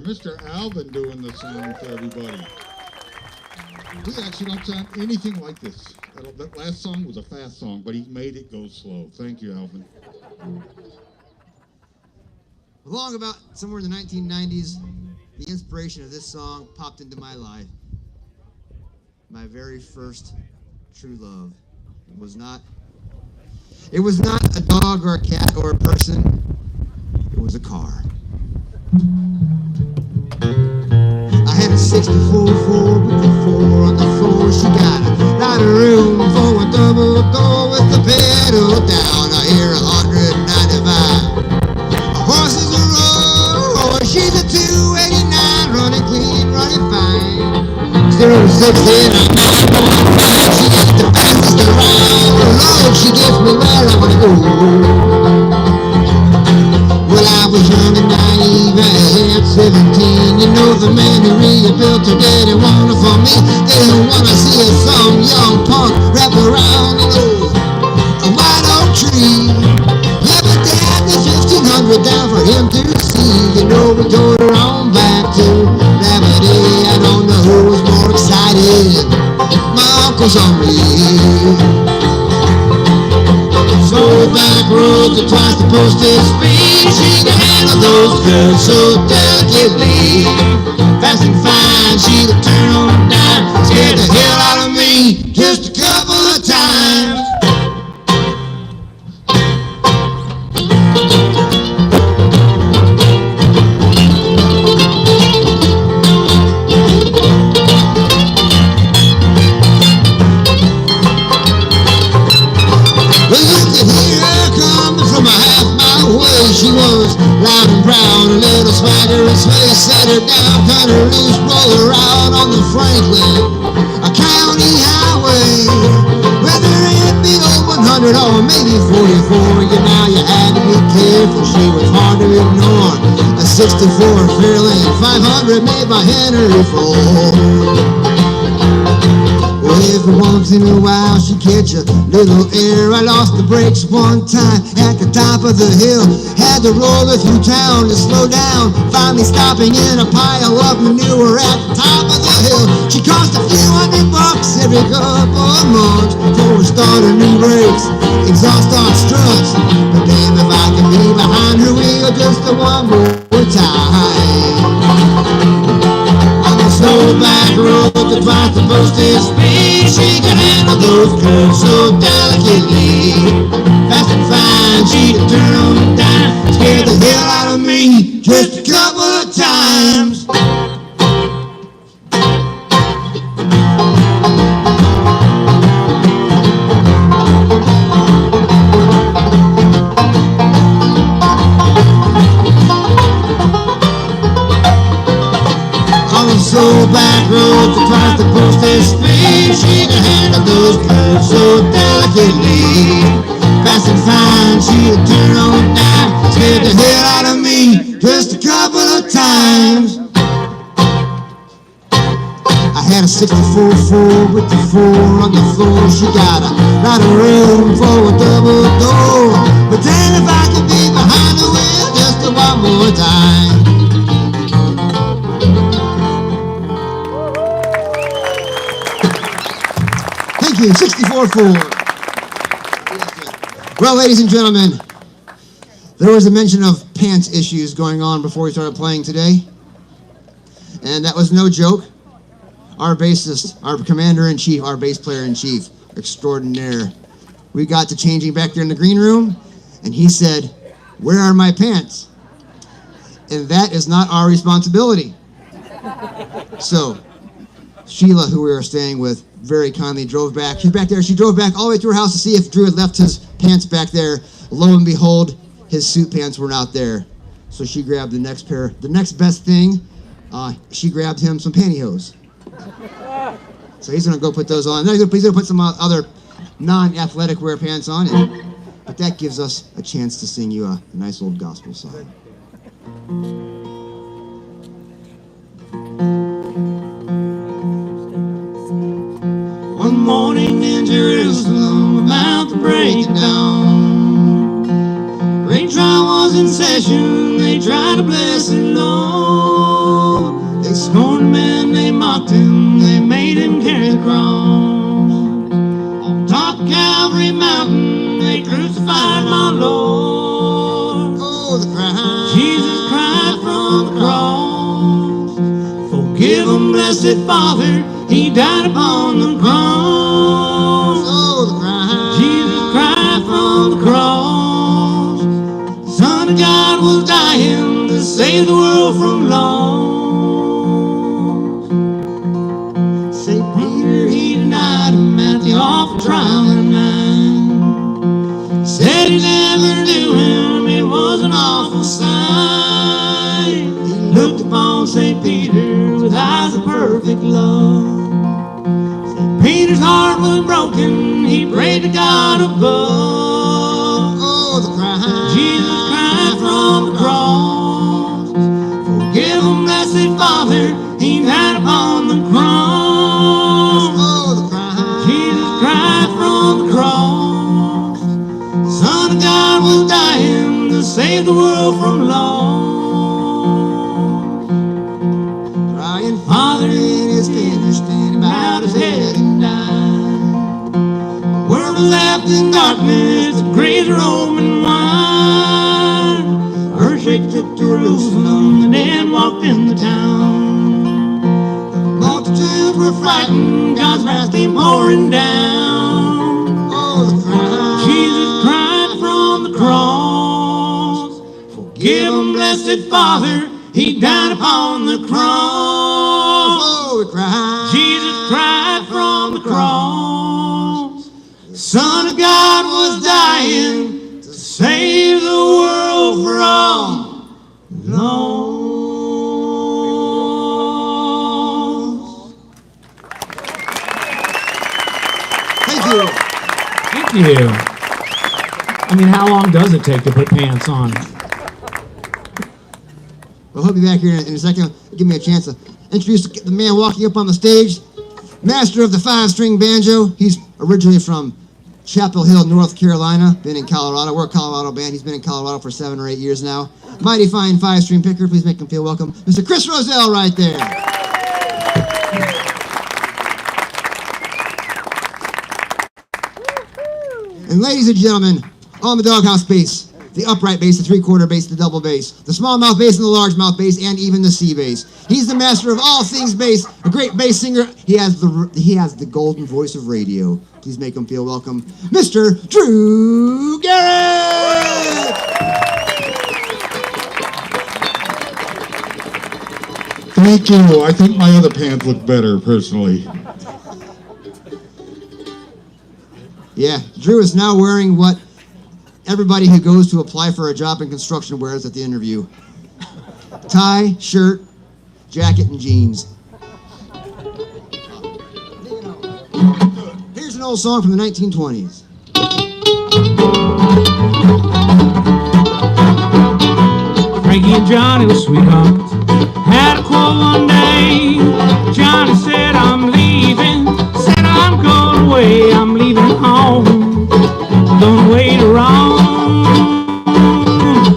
Mr. Alvin doing the sound for everybody. We actually don't sound anything like this. That last song was a fast song, but he made it go slow. Thank you, Alvin. Along about somewhere in the 1990s, the inspiration of this song popped into my life. My very first true love. It was not a dog or a cat or a person. It was a car. I had a 64 Ford with the 4 on the floor. She got a lot of room for a double door with the pedal down. I hear 195. A horse is a roar. She's a 289, running clean, running fine. 069, she gets the fastest around. Lord, she gets me where I wanna go. Well, I was young and naive at 17. You know the man who rebuilt her didn't want it for me. Didn't want to see some young punk wrap around a white oak tree. Yeah, but Dad, there's 1,500 down for him to see. You know, we towed her on back to Labadee. I don't know who was more excited, my uncles or me. So back roads and twice the postage speed. She can handle those girls so delicately. Fast and fine, she'd turn on a dime. Scared the hell out of me just a couple of times. She was loud and proud, a little swagger and sway. Set her down, cut her loose, roll her out on the Franklin, a county highway. Whether it be old 100 or maybe 44, you had to be careful. She was hard to ignore. A 64 Fairlane 500 made by Henry Ford. Well, every once in a while she'd catch a little air. I lost the brakes one time at the top of the hill. Had to roll her through town to slow down. Finally stopping in a pile of manure at the top of the hill. She cost a few $100 every couple of months for a starter, new brakes, exhaust on struts. But damn if I can be behind her wheel just the one more time. So back road to twice the postage speed. She can handle those curves so delicately. Fast and fine, she'd turn on a dime. Scared the hell out of me just a couple of times. So back roads across the postage speed. She can handle those curves so delicately. Fast and fine, she'd turn on a dime. Scared the hell out of me just a couple of times. I had a 64 Ford with the 4 on the floor. She got a lot of room for a double door. But then if I could be behind the wheel just one more time. Thank you, 64 Ford. Well, ladies and gentlemen, there was a mention of pants issues going on before we started playing today. And that was no joke. Our bassist, our commander-in-chief, our bass player-in-chief extraordinaire, we got to changing back there in the green room, and he said, "Where are my pants?" And that is not our responsibility. So, Sheila, who we were staying with, very kindly drove back. She's back there. She drove back all the way to her house to see if Drew had left his pants back there. Lo and behold, his suit pants were not there. So she grabbed the next pair, the next best thing. She grabbed him some pantyhose. So he's going to go put those on. Then he's going to put some other non-athletic wear pants on. But that gives us a chance to sing you a nice old gospel song. One morning in Jerusalem, about to break it down, great trial was in session. They tried to bless the Lord. Scorned men, they mocked him, they made him carry the cross. On top of Calvary Mountain, they crucified my Lord. Oh, the cry. Jesus cried from the cross. Forgive him, blessed Father, he died upon the cross. Oh, the cry. Jesus cried from the cross. The Son of God was dying to save the world from loss. St. Peter, he denied him at the awful trial at night. Said he never knew him, it was an awful sight. He looked upon St. Peter with eyes of perfect love. St. Peter's heart was broken, he prayed to God above. Oh, the cry. Jesus cried from the cross. Forgive him, blessed Father, he died upon the cross. Oh, the cry. Jesus cried from the cross. The Son of God was dying to save the world from loss. Crying, Father, it is finished, and he bowed his head and died. The world was left in darkness, the graves were open wide. Earthquake took Jerusalem, the dead walked in the town. The multitudes were frightened, God's wrath came pouring down. Oh, the cry. Jesus cried from the cross. Forgive him, blessed Father, he died upon the cross. Oh, the cry. Jesus cried from the cross. The Son of God was dying to save the world from lost. Thank you. Thank you. I mean, how long does it take to put pants on? Well, he'll be back here in a second. Give me a chance to introduce the man walking up on the stage. Master of the 5-string banjo. He's originally from Chapel Hill, North Carolina. Been in Colorado. We're a Colorado band. He's been in Colorado for 7 or 8 years now. Mighty fine 5-string picker. Please make him feel welcome. Mr. Chris Roselle right there. And ladies and gentlemen, on the doghouse bass, the upright bass, the 3/4 bass, the double bass, the small mouth bass and the large mouth bass, and even the C bass. He's the master of all things bass, a great bass singer. He has the golden voice of radio. Please make him feel welcome, Mr. Drew Garrett. Thank you. I think my other pants look better, personally. Yeah, Drew is now wearing what everybody who goes to apply for a job in construction wears at the interview. Tie, shirt, jacket, and jeans. Here's an old song from the 1920s. Frankie and Johnny were sweethearts. Had a quarrel one day. Johnny said, I'm leaving. Said, I'm going away. I'm leaving home. Don't wait around.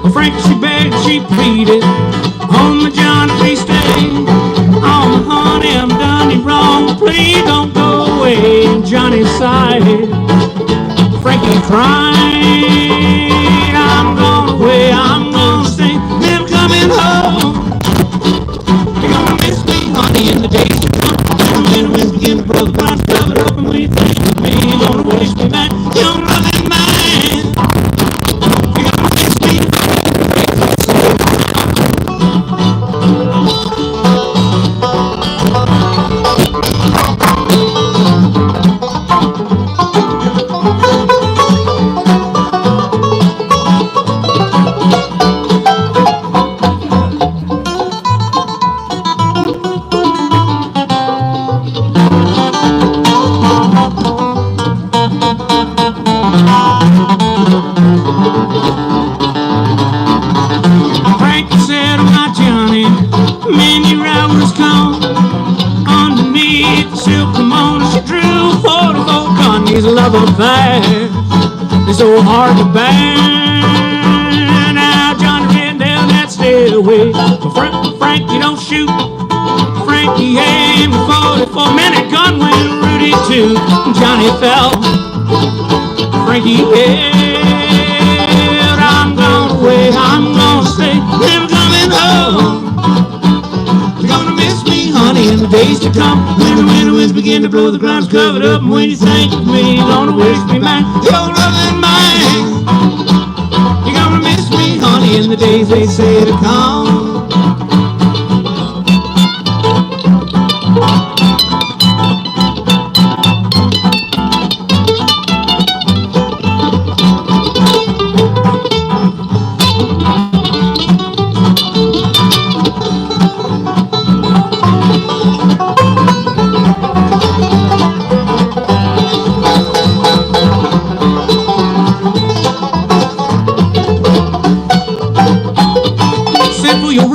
Well, Frankie, she begged, she pleaded. Oh, my Johnny, please stay. Oh, my honey, I'm done you wrong. Please don't go away. And Johnny sighed. Frankie cried. I'm going away. I'm going to stay. Never coming home. You're gonna miss me, honey, in the days to come. And when the winds begin to blow, the clouds cover up, and when you think with me, you're gonna wish me back. Young loving man, you're gonna miss me. Frankie said, my Johnny, many hours come. Underneath the silk kimono, she drew 44 gun. These love affairs, they're so hard to bear. Now Johnny ran down that stairway. So Frankie, don't shoot. Frankie aimed a 44, man, that gun went Rudy too. Johnny fell, Frankie yelled, I'm gone away, I'm gonna stay, never coming home. You're gonna miss me, honey, in the days to come. When the winter winds begin to blow, the ground's covered up. And when you think of me, you're gonna wish me back your love and mine. You're gonna miss me, honey, in the days they say to come.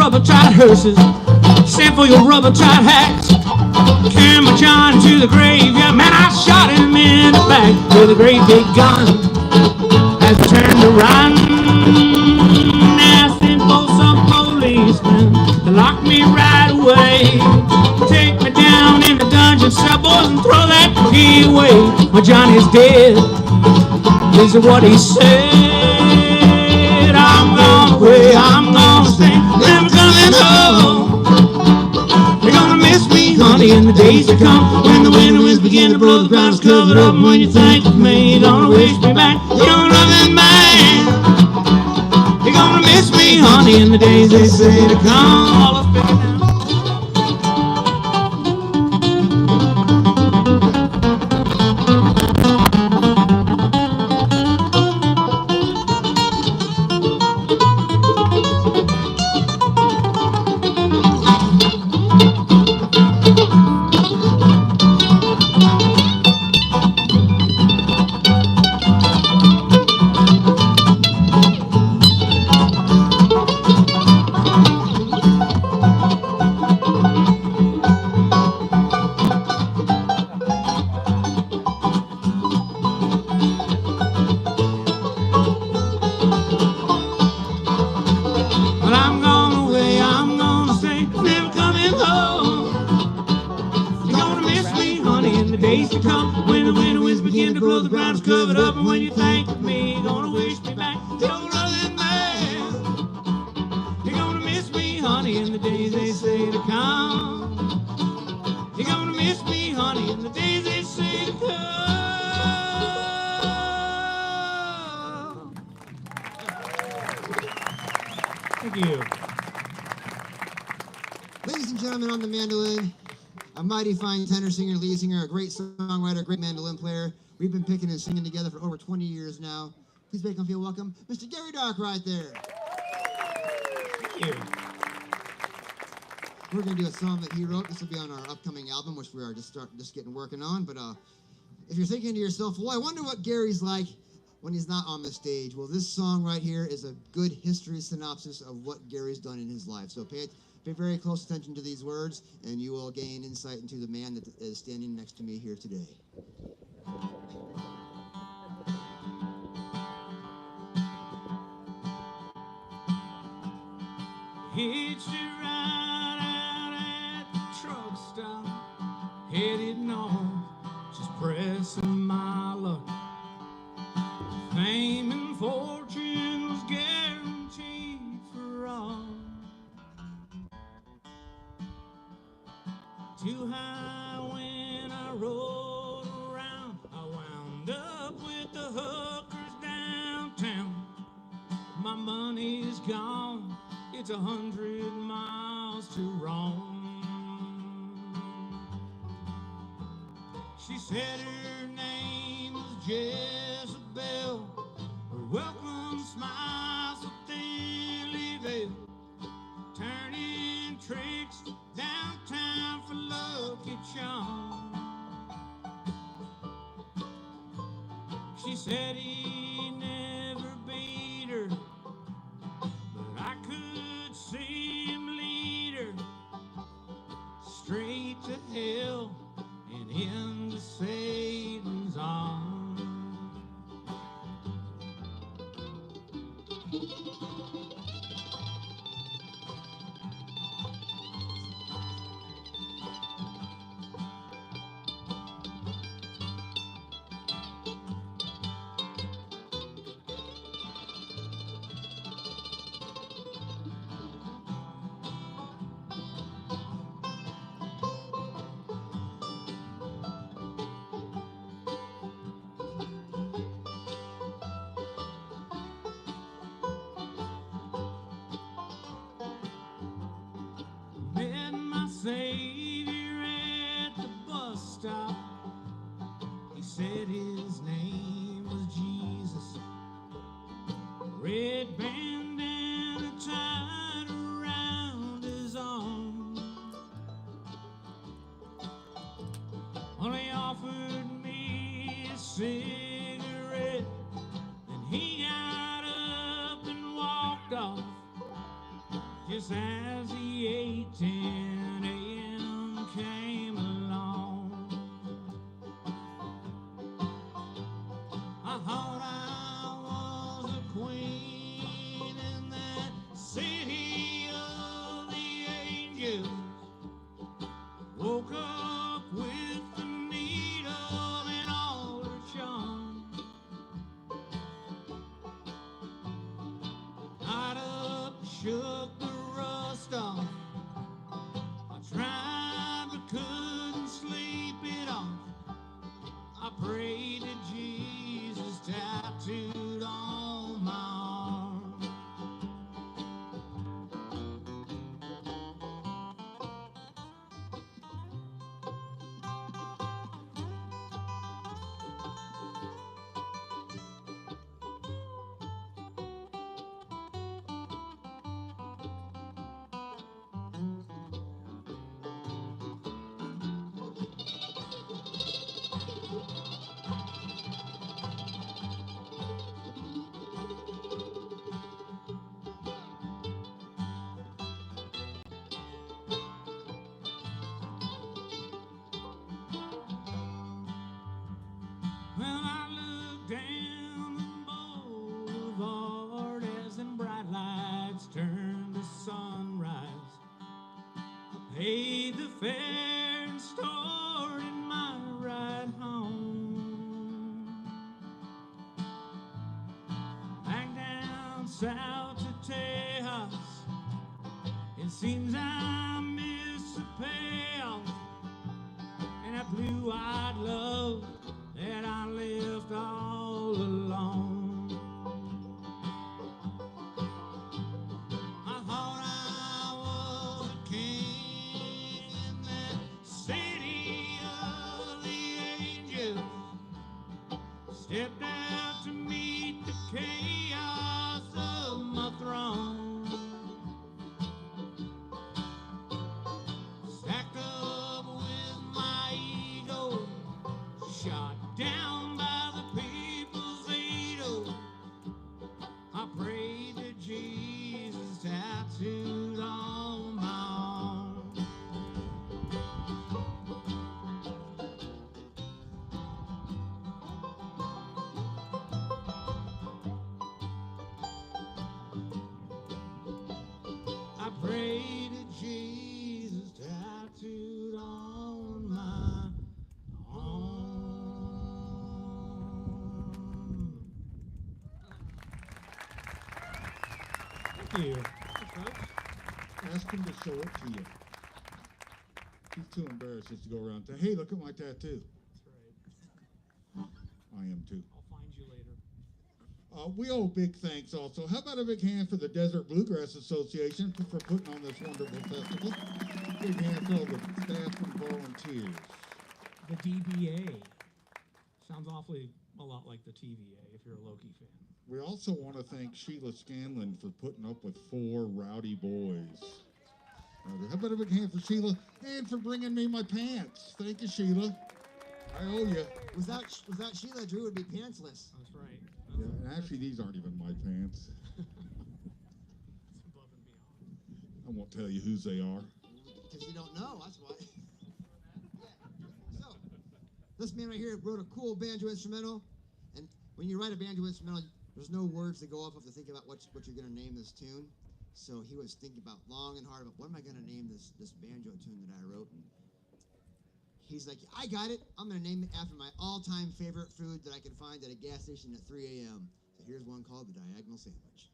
Rubber-tied hearses, send for your rubber-tied hacks. Carry my John to the graveyard, man, I shot him in the back with a great big gun. As I turned to run, asking for some policemen to lock me right away, take me down in the dungeon cell, boys, and throw that key away. My Johnny's dead, this is what he said. I'm gone away, I'm gonna stay, never coming home. You're gonna miss me, honey, in the days to come. When the winter winds begin to blow, the ground is covered up. And when you think of me, you're gonna wish me back your loving man. You're gonna miss me, honey, in the days they say to come. Thank you. Ladies and gentlemen, on the mandolin, a mighty fine tenor singer, lead singer, a great songwriter, great mandolin player. We've been picking and singing together for over 20 years now. Please make him feel welcome. Mr. Gary Dark right there. Thank you. We're going to do a song that he wrote. This will be on our upcoming album, which we are just getting working on. But if you're thinking to yourself, well, I wonder what Gary's like when he's not on the stage. Well, this song right here is a good history synopsis of what Gary's done in his life. So pay very close attention to these words, and you will gain insight into the man that is standing next to me here today. Hitched it right out at the truck stop, headed north, just pressing my luck. Fame and fortune was guaranteed for all. Too high when I rode around, I wound up with the hookers downtown. My money's gone, it's 100 miles to roam. She said her name was Jezebel, her welcome smile so thinly veiled, turning tricks downtown for Lucky Charm. She said he never beat her, but I could see him lead her straight to hell and into Satan's arms. Savior at the bus stop. He said his name was Jesus. Red bandana tied around his arm. Well, he offered me a cigarette, and he got up and walked off. Just as the 8:10 a.m. came along, I thought I was a queen in that city of the angels. Woke up with the needle and all her charm. Got up, shook the rust off. I tried but couldn't sleep it off. I prayed to Jesus tattooed on my arm. Well, I looked down the boulevard as them bright lights turned to sunrise. I paid the fare and started my ride home. Back down south to Tejas, it seems I missed the payoff. And that blue-eyed love that I left all alone. I thought I was a king in that city of the angels. Stepped out to meet the chaos of my throne. Stacked up with my ego, shot down by the people's veto. I prayed to Jesus tattooed on my arm. I prayed to Jesus tattooed on my arm. Thank you. Ask him to show it to you. He's too embarrassed just to go around and say, hey, look at my tattoo. That's right. I am too. I'll find you later. We owe big thanks also. How about a big hand for the Desert Bluegrass Association for putting on this wonderful festival? Big hand for all the staff and volunteers. The DBA. Sounds awfully a lot like the TVA if you're a Loki fan. We also want to thank Sheila Scanlon for putting up with 4 rowdy boys. How about a big hand for Sheila and for bringing me my pants? Thank you, Sheila. I owe you. Without Sheila, Drew would be pantsless. That's right. Yeah, and actually, these aren't even my pants. That's above and beyond. I won't tell you whose they are. Because you don't know, that's why. So, this man right here wrote a cool banjo instrumental. And when you write a banjo instrumental, there's no words to go off of to think about what you're going to name this tune. So he was thinking about long and hard about what am I going to name this banjo tune that I wrote. And he's like, I got it. I'm going to name it after my all-time favorite food that I can find at a gas station at 3 a.m. So here's one called the Diagonal Sandwich.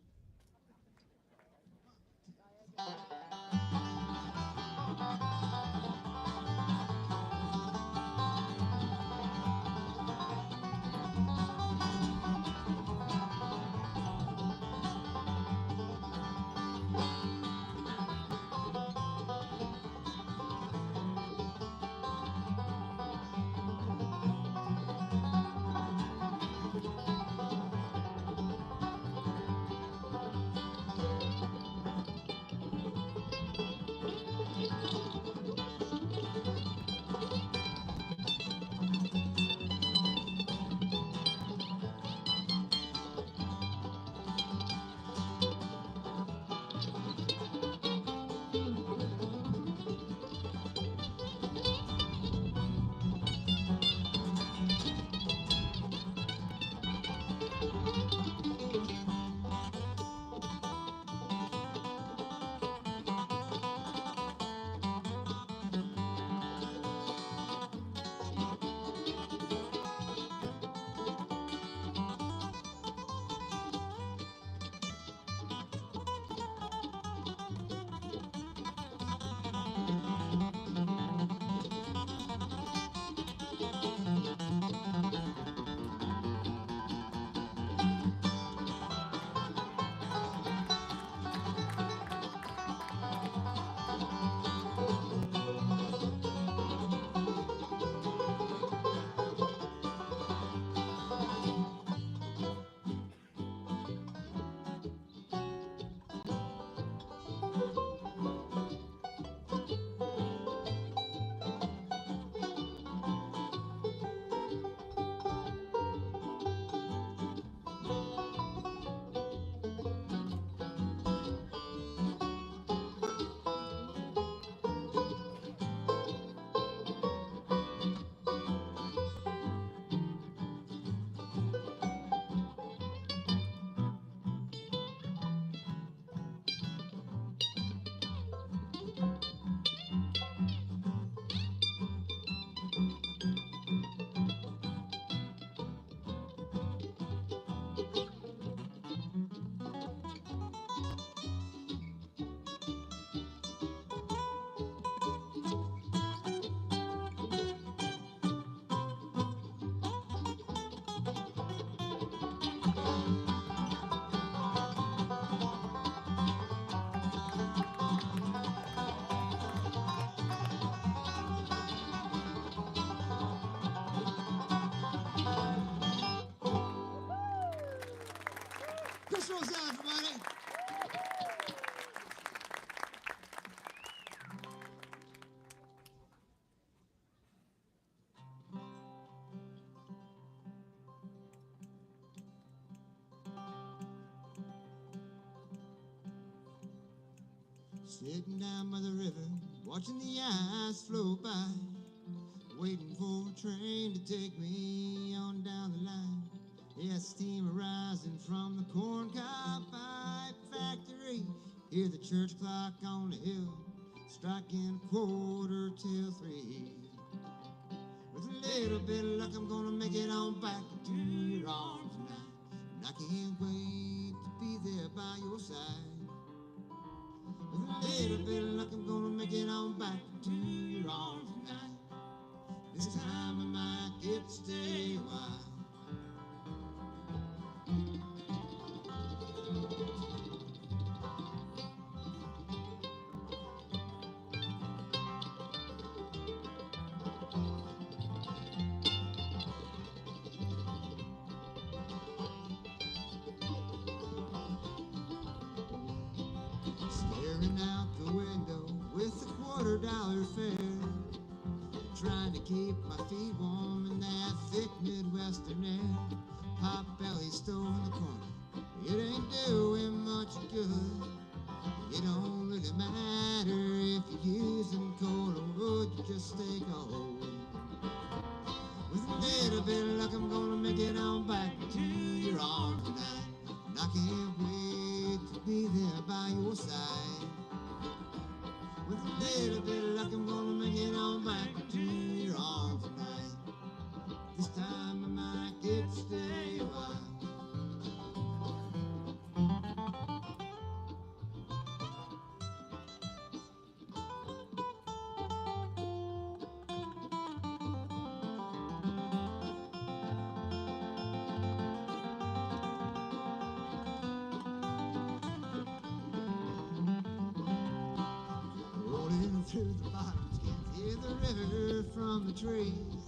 Sitting down by the river, watching the ice flow by, waiting for a train to take me on down the line. Yeah, steam rising from the corncob pipe factory. Hear the church clock on the hill striking 2:45. With a little bit of luck, I'm gonna make it on back into your arms tonight. And I can't wait to be there by your side. With a little bit of luck, I'm gonna make it on back into your arms tonight. This time I might get to stay a while. Staring out the window with a $quarter fare, trying to keep my feet warm in that thick Midwestern air. Pot belly stove in the corner, it ain't doing much good. It don't really matter if you're using coal or wood, you just stay cold. With a little bit of luck, I'm gonna make it on back to your arms tonight. And I can't wait to be there by your side. With a little bit of luck, I'm gonna make it on back to your arms tonight. This time I might get to stay a while. Rolling through the bottoms, can't hear the river from the trees.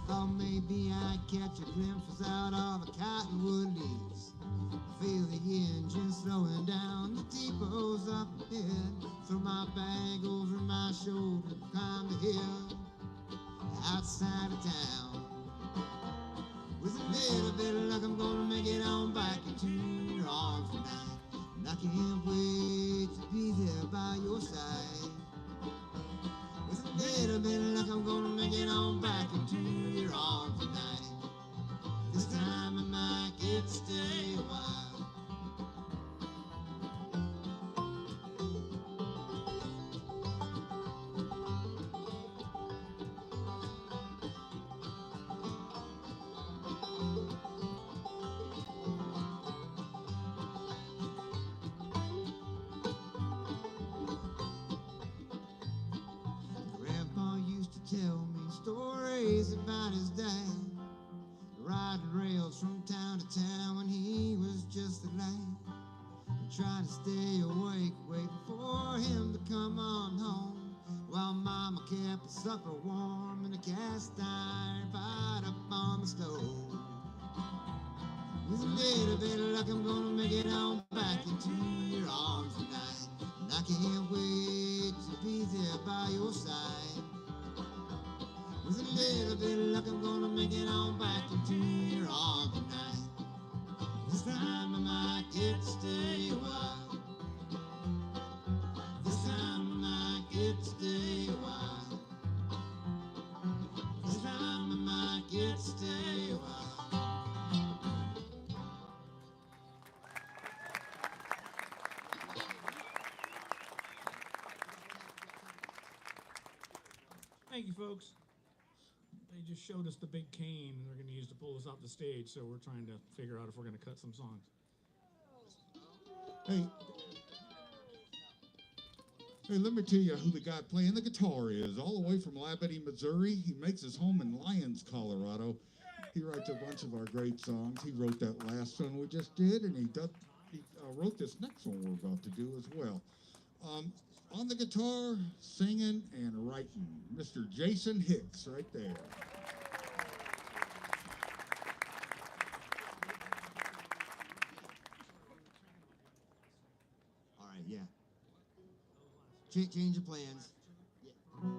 Thought maybe I'd catch a glimpse out of the cottonwood leaves. Feel the engine slowing down, the depot's up ahead. Throw my bag over my shoulder, climb the hill outside of town. With a little bit of luck, I'm gonna make it on back into your arms tonight. And I can't wait to be there by your side. With a little bit of luck, I'm gonna make it on back into your arms tonight. This time I might get to stay a while. Grandpa used to tell me stories about his dad, riding rails from town to town when he was just a lad, and trying to stay awake, waiting for him to come on home, while Mama kept the supper warm in a cast iron pot up on the stove. With a little bit of luck, I'm gonna make it on back into your arms tonight. And I can't wait to be there by your side. With a little bit of luck, I'm gonna make it on back into your arms tonight. This time I might get to stay a while. This time I might get to stay a while. This time I might get to stay a while. Thank you, folks. They just showed us the big cane they're going to use to pull us off the stage, so we're trying to figure out if we're going to cut some songs. Hey, let me tell you who the guy playing the guitar is. All the way from Labadie, Missouri. He makes his home in Lyons, Colorado. He writes a bunch of our great songs. He wrote that last song we just did, and he wrote this next one we're about to do as well. On the guitar, singing and writing, Mr. Jason Hicks, right there. All right, yeah. Change of plans. Yeah. All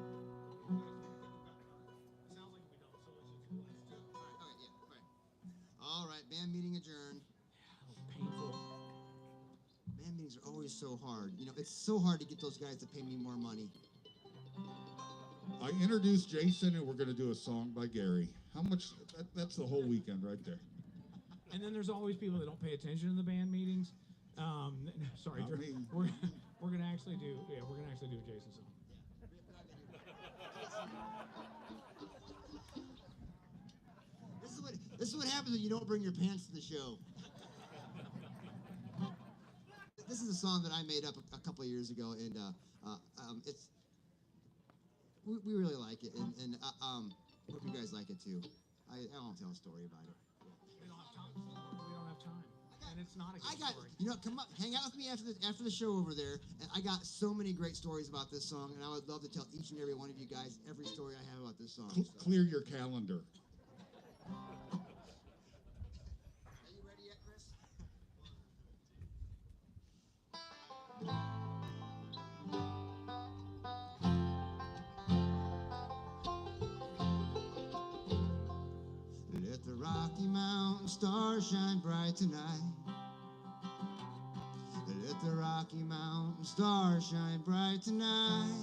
right, yeah, all right. All right, band meeting adjourned. Painful. Band meetings are always always so hard. You know, it's so hard to get those guys to pay me more money. I introduced Jason, and we're going to do a song by Gary. How much? That's the whole weekend right there. And then there's always people that don't pay attention in the band meetings. Sorry, Not me. we're gonna actually do a Jason song. This is what happens when you don't bring your pants to the show. This is a song that I made up a couple of years ago, and we really like it, and hope you guys like it too. I won't tell a story about it. We don't have time. We don't have time. And it's not a good story. You know, come up, hang out with me after the show over there. And I got so many great stories about this song, and I would love to tell each and every one of you guys every story I have about this song. So. Clear your calendar. Are you ready yet, Chris? Let the Rocky Mountain stars shine bright tonight. Let the Rocky Mountain stars shine bright tonight.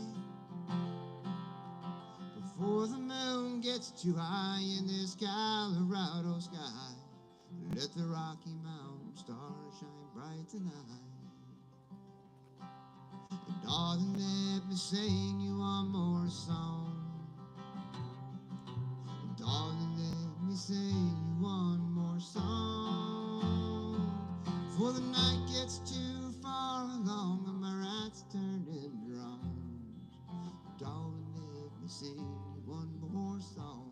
Before the moon gets too high in this Colorado sky, let the Rocky Mountain stars shine bright tonight. And darling, let me sing you one more song. And darling, let me sing you one more song. Before the night gets too far along and my rat's turning drums, darling, let me sing you one more song.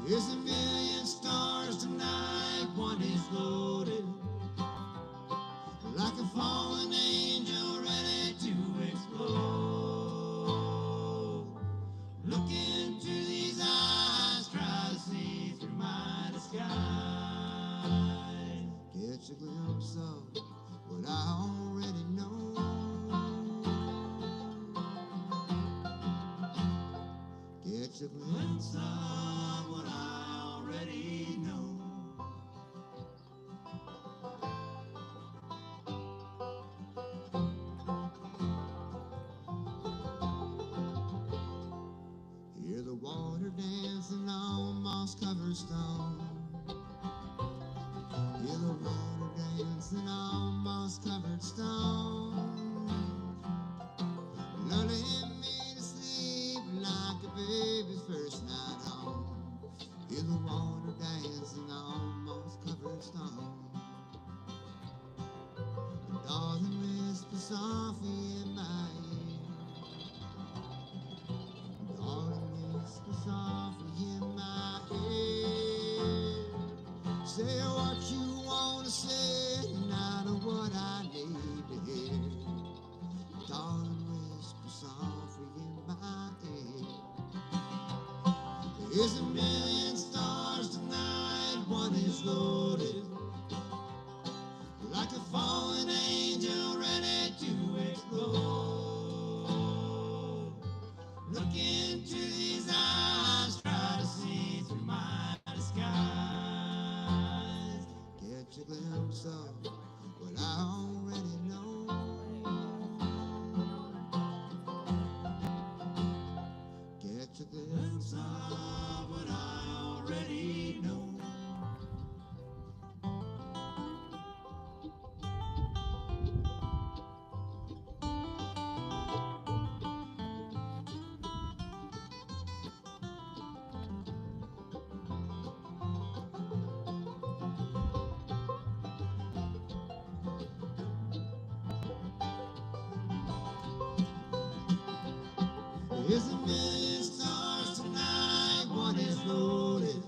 There's a million stars tonight, one is loaded, like a fallen angel ready to explode. Look into these eyes, try to see through my disguise. Catch a glimpse of what I already know. Catch a glimpse of what I already know. Hear the water dancing on moss-covered stone. Hear the water dancing on moss-covered stone. Lulling me to sleep like a baby's first night home. Hear the water dancing on moss-covered stone. Darling, whisper softly in my ear. Darling, whisper softly in my ear. Say what you want to say, not what I need to hear. Darling, whisper softly in my ear. There's a million stars tonight, one is loaded, like a fallen angel ready to explode. Look into these eyes, try to see through my disguise. Catch a glimpse of what I already know. Catch a glimpse of what I already know. There's a million stars tonight, one is loaded,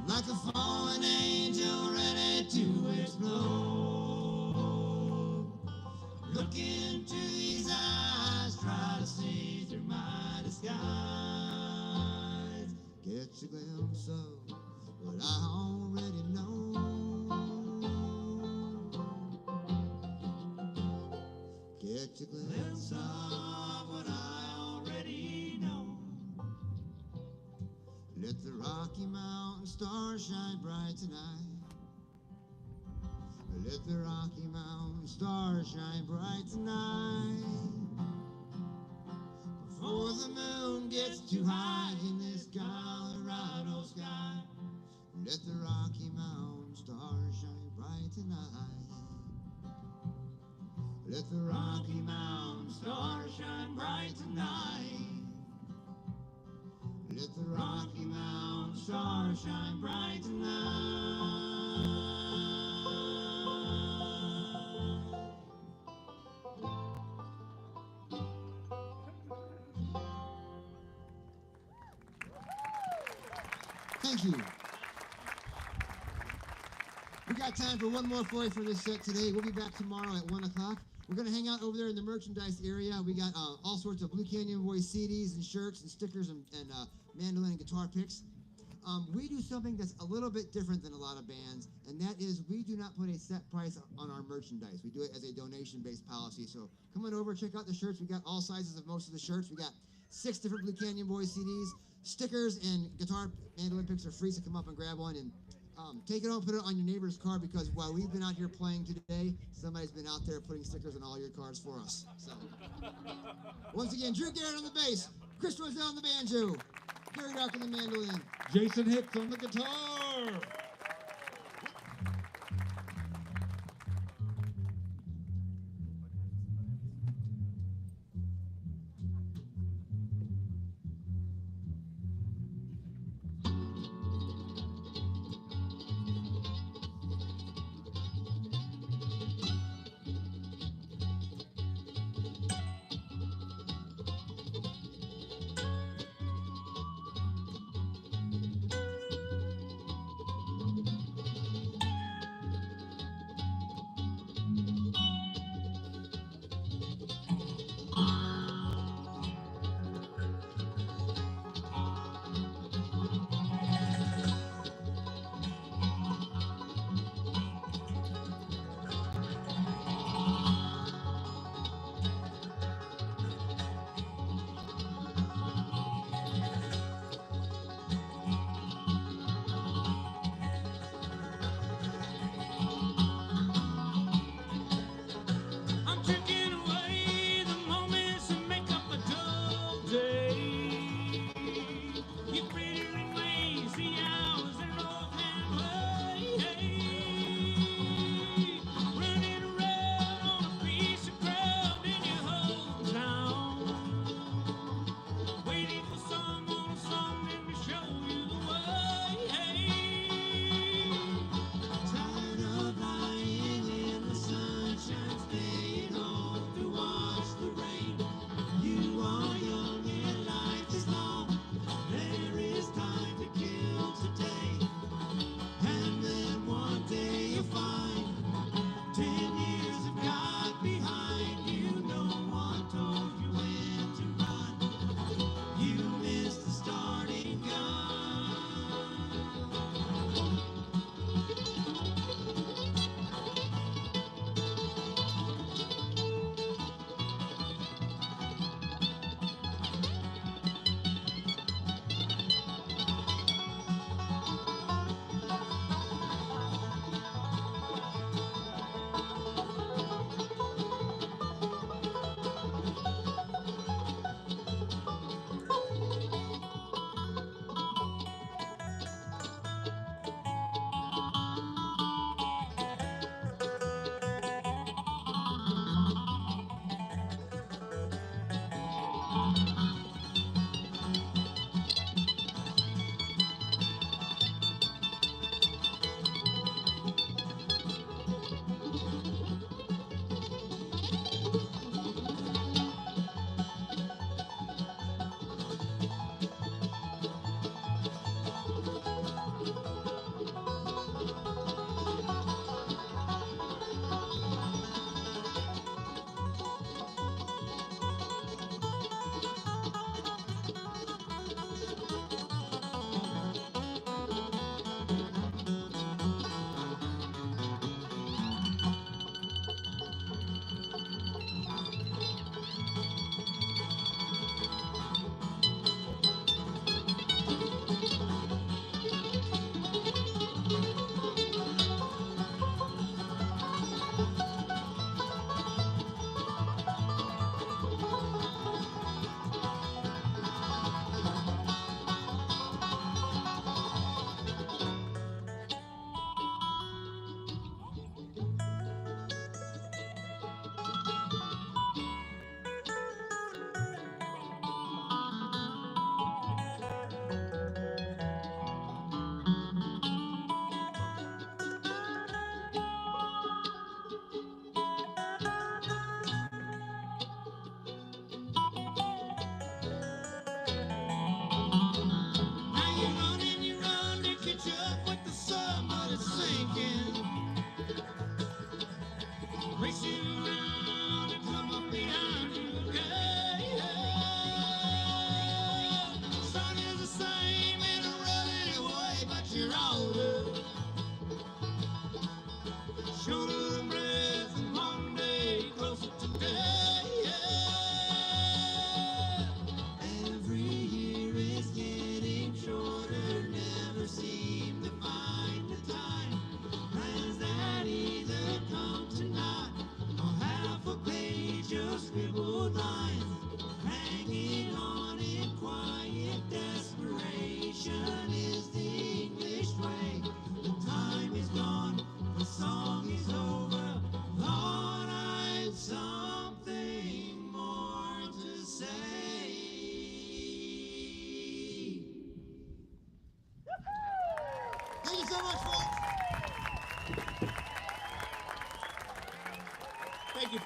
like a fallen angel ready to explode. Look into these eyes, try to see through my disguise. Catch a glimpse of what I already know. Catch a glimpse of what I already know. Let the Rocky Mountain stars shine bright tonight. Let the Rocky Mountain stars shine bright tonight. Before the moon gets too high in this Colorado sky. Let the Rocky Mountain stars shine bright tonight. Let the Rocky Mountain stars shine bright tonight. Let the Rocky Mountain stars shine bright tonight. Thank you. We got time for one more for you for this set today. We'll be back tomorrow at 1 o'clock. We're going to hang out over there in the merchandise area. We got all sorts of Blue Canyon Boys CDs and shirts and stickers and mandolin and guitar picks. We do something that's a little bit different than a lot of bands, and that is we do not put a set price on our merchandise. We do it as a donation-based policy. So come on over, check out the shirts. We got all sizes of most of the shirts. We got 6 different Blue Canyon Boys CDs. Stickers and guitar mandolin picks are free, so come up and grab one and take it home, put it on your neighbor's car, because while we've been out here playing today, somebody's been out there putting stickers on all your cars for us. So, once again, Drew Garrett on the bass, Chris Roselle on the banjo, Gary Dark on the mandolin, Jason Hicks on the guitar.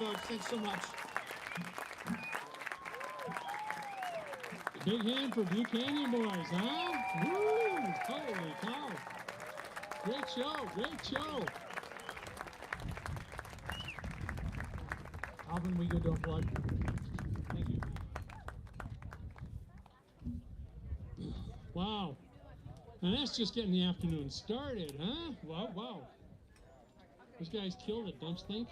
folks. Thanks so much. Big hand for Blue Canyon boys, huh? Woo! Holy cow! Great show, great show. Alvin, we good to unplug? Thank you. Wow. And that's just getting the afternoon started, huh? Wow, wow. Those guys killed it, don't you think?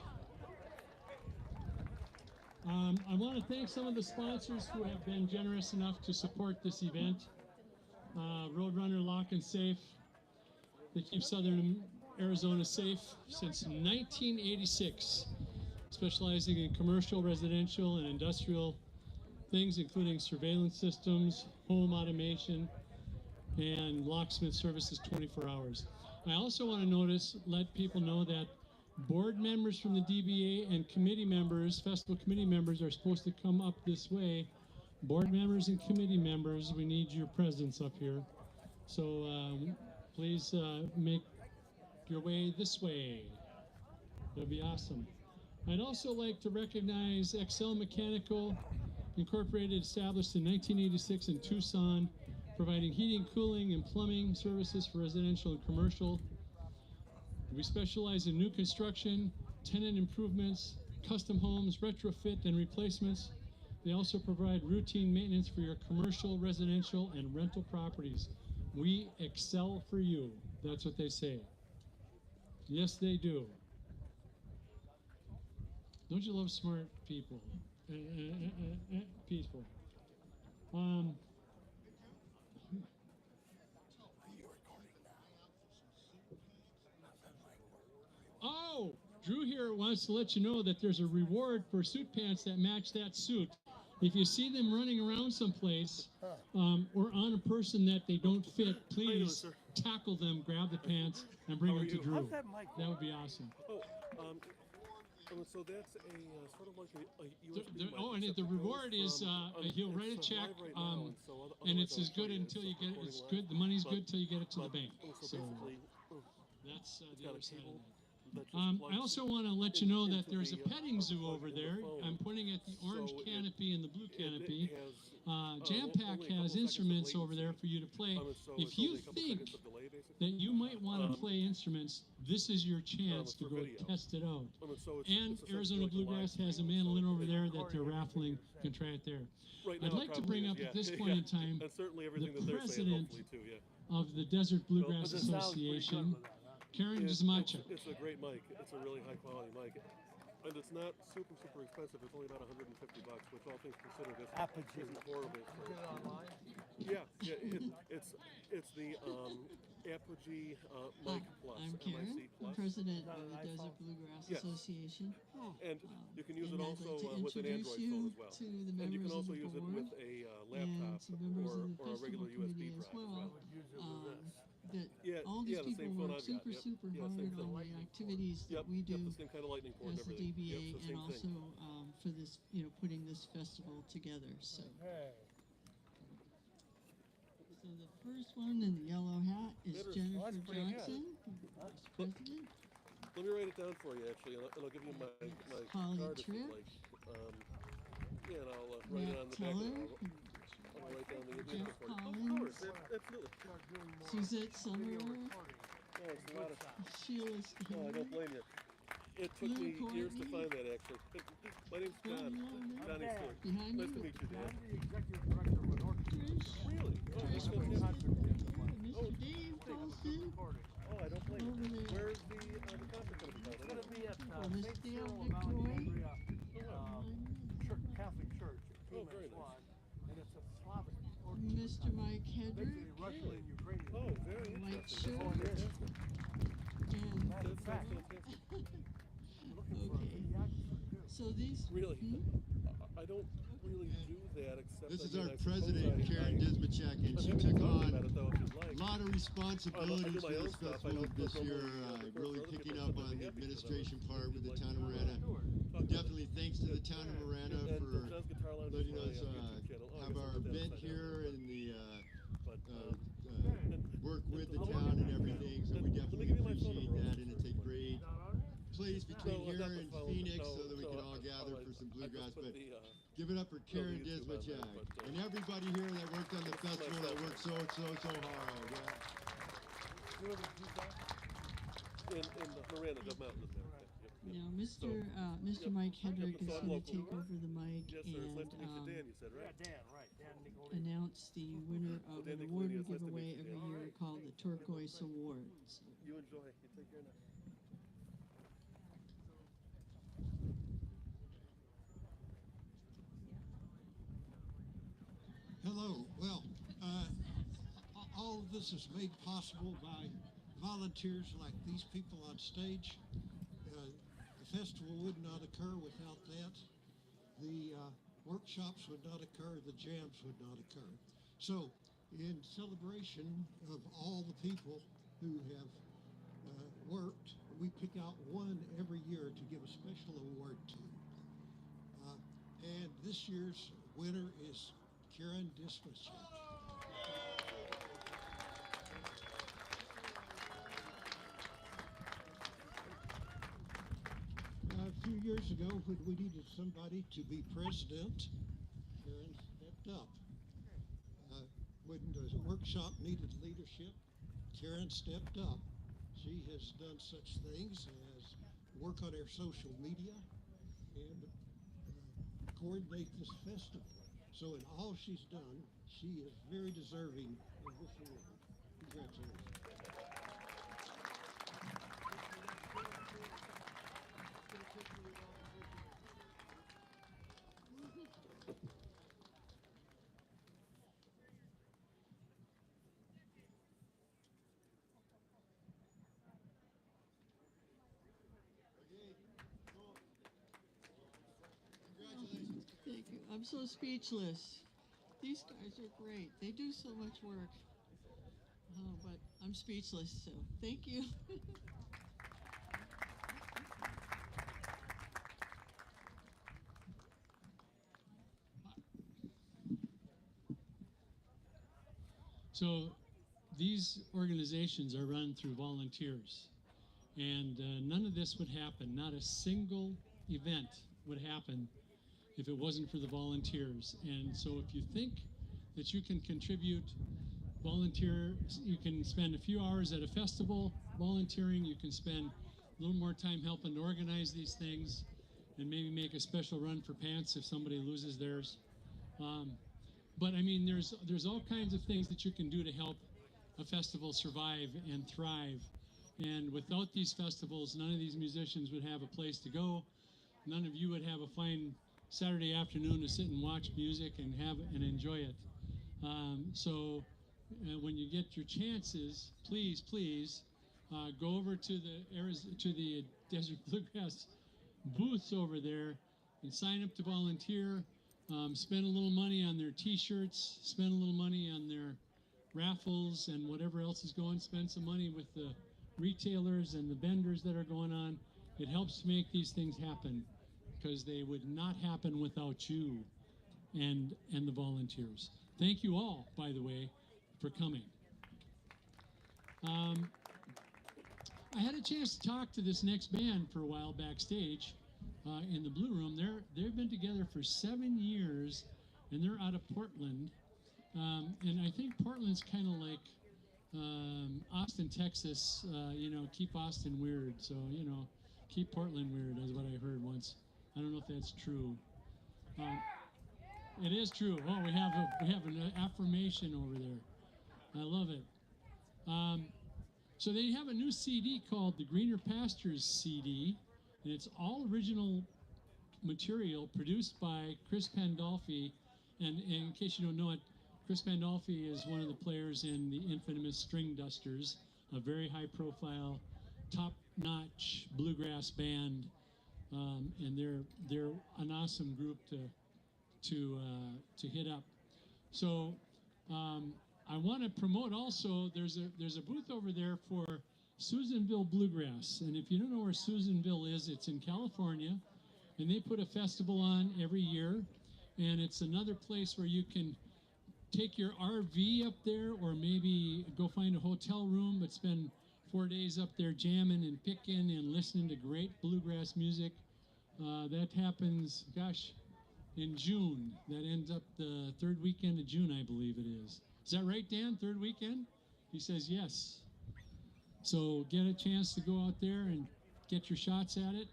I want to thank some of the sponsors who have been generous enough to support this event. Roadrunner Lock and Safe. They keep Southern Arizona safe since 1986, specializing in commercial, residential, and industrial things, including surveillance systems, home automation, and locksmith services 24 hours. I also want to let people know that board members from the DBA and committee members, festival committee members, are supposed to come up this way. Board members and committee members, we need your presence up here. So please make your way this way. That'd be awesome. I'd also like to recognize Excel Mechanical Incorporated, established in 1986 in Tucson, providing heating, cooling, and plumbing services for residential and commercial. We specialize in new construction, tenant improvements, custom homes, retrofit, and replacements. They also provide routine maintenance for your commercial, residential, and rental properties. We excel for you. That's what they say. Yes, they do. Don't you love smart people? People. Oh, Drew here wants to let you know that there's a reward for suit pants that match that suit. If you see them running around someplace or on a person that they don't fit, please tackle them, grab the pants, and bring them to Drew. That would be awesome. So that's a sort of like a USB mic, and the reward is he'll write a check, and it's as good until you get it. It's good. The money's good till you get it to the bank. So that's the other side of that. I also want to let you know that there's a petting zoo over there. I'm pointing at the orange canopy and the blue canopy. Jam Pack has instruments over there for you to play. If you think that you might want to play instruments, this is your chance to go test it out. And Arizona Bluegrass has a mandolin over there that they're raffling. You can try it there. I'd like to bring up at this point in time the president of the Desert Bluegrass Association, Karen Desmacha. It's a great mic. It's a really high quality mic. And it's not super, super expensive. It's only about $150, which all things considered isn't horrible. Get it online? Yeah, it's the Apogee Mic Plus. I'm Karen, Plus. president of the Desert Bluegrass Association. And you can use it and also I'd like to with an introduce Android phone as well. to the members And you can also of the use it board with a and laptop to members of the or a festival regular USB committee drive as well. That Yeah, all these the people same phone work I've got, super, yep. super Yeah, hard same on thing. the activities that we do the same kind of lightning cord and as the everything. DBA, Yep, the and same also thing. for this, putting this festival together. So the first one in the yellow hat is Jennifer Johnson, vice president. Let me write it down for you, actually, and I'll give you my Holly card if you'd Tripp. like. Yeah, and I'll write it on the back. Teller. I'll write down the Jeff information for you. Of Collins. course, absolutely. Suzette Summerer, Oh, it's a lot of... Sheila No, I Skinner, don't blame you. It took Lou me years to Courtney. find that, actually. My name's John. Johnny Stewart. behind Nice to you, meet you, Dan. the executive director of an orchestra. Trish, Really? Oh, Trish that's fantastic. Mr. Dave Paulson, Oh, I don't blame over you. there. Where's the concert going to be held? It's going to be at Oh, Miss St. Dale Cyril of Victoria. Alexandria Catholic Church at Oh, King very nice. Swan, and it's a Slavic orchestra. Mr. Mike Hedrick, Basically Russian and Ukrainian. Oh, very White interesting. shirt, Oh, fantastic. and Matter of That's fact, fantastic. we're looking for a Okay. videographer too. so these, Really? I don't really do that except... This I is mean, our I suppose president, Karen Dismachek, and I'm she happy to took talk on about it, though, if you'd like. a lot of responsibilities I do for my own this stuff. I festival don't this normally, year, record for really other picking people, up but on I'd the be happy to, administration though, part if with the you'd town like. of Marana. Talk about Definitely thanks to the town of Marana And for John's Guitar Lounge is letting my us YouTube channel. Oh, I have guess I'll our put that event upside down. here and the But, work with the town and everything, so we Let me definitely give you my phone appreciate number that, also and for it's a it. great place between No, here not the and phone. Phoenix No, so that we no, can all I Bluegrass, put but the, give it up for Karen YouTube on there, Dismachak but, and everybody here that worked on the festival, that worked so hard. Yeah. You know the detail? in the Miranda, the mountain in there. Yep. Now, Mr. Yep. Mike Hedrick Yep, is so I'm going to local. take over the mic Yes, sir. It's nice to meet you, and Dan. You said, Yeah, right? Dan, right. Dan Nicolini. announce the winner of Dan an award we Nicolini, it's give nice to away meet you, every Dan. year called the Turquoise Awards. You enjoy. You take care now. Hello. Well, all of this is made possible by volunteers like these people on stage. The festival would not occur without that. The workshops would not occur. The jams would not occur. So, in celebration of all the people who have worked, we pick out one every year to give a special award to. And this year's winner is Karen Dismachak. A few years ago, when we needed somebody to be president, Karen stepped up. When the workshop needed leadership, Karen stepped up. She has done such things as work on our social media and coordinate this festival. So in all she's done, she is very deserving of this award. Congratulations. Thank you. I'm so speechless. These guys are great. They do so much work. Oh, but I'm speechless, so thank you. So these organizations are run through volunteers, and none of this would happen. Not a single event would happen if it wasn't for the volunteers. And so if you think that you can contribute, volunteer, you can spend a few hours at a festival volunteering, you can spend a little more time helping to organize these things, and maybe make a special run for pants if somebody loses theirs. But I mean, there's all kinds of things that you can do to help a festival survive and thrive. And without these festivals, none of these musicians would have a place to go. None of you would have a fine Saturday afternoon to sit and watch music and have and enjoy it. So when you get your chances, please go over to the Desert Bluegrass booths over there and sign up to volunteer. Spend a little money on their T-shirts. Spend a little money on their raffles and whatever else is going. Spend some money with the retailers and the vendors that are going on. It helps make these things happen, because they would not happen without you and the volunteers. Thank you all, by the way, for coming. I had a chance to talk to this next band for a while backstage in the Blue Room. They've been together for 7 years, and they're out of Portland. And I think Portland's kind of like Austin, Texas. Keep Austin weird. So keep Portland weird is what I heard once. I don't know if that's true. It is true. Oh, we have an affirmation over there. I love it. So they have a new CD called the Greener Pastures CD, and it's all original material produced by Chris Pandolfi. And in case you don't know it, Chris Pandolfi is one of the players in the infamous String Dusters, a very high-profile, top-notch bluegrass band, and they're an awesome group to hit up. So I want to promote also. There's a booth over there for Susanville Bluegrass, and if you don't know where Susanville is, it's in California, and they put a festival on every year, and it's another place where you can take your RV up there, or maybe go find a hotel room, but spend 4 days up there jamming and picking and listening to great bluegrass music. That happens, gosh, in June. That ends up the third weekend of June, I believe it is. Is that right, Dan? Third weekend? He says yes. So get a chance to go out there and get your shots at it.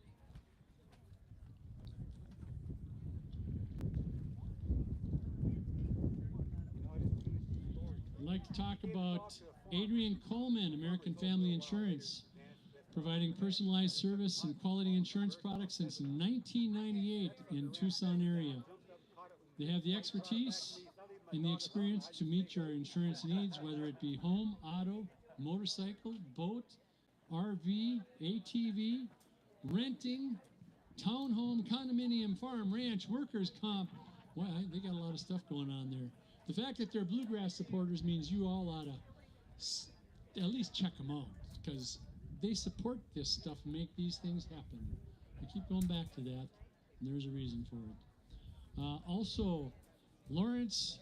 I'd like to talk about Adrian Coleman, American Family Insurance, providing personalized service and quality insurance products since 1998 in Tucson area. They have the expertise and the experience to meet your insurance needs, whether it be home, auto, motorcycle, boat, RV, ATV, renting, townhome, condominium, farm, ranch, workers' comp. Well, they got a lot of stuff going on there. The fact that they're Bluegrass supporters means you all ought to at least check them out, because they support this stuff and make these things happen. I keep going back to that, and there's a reason for it. Also, Lawrence,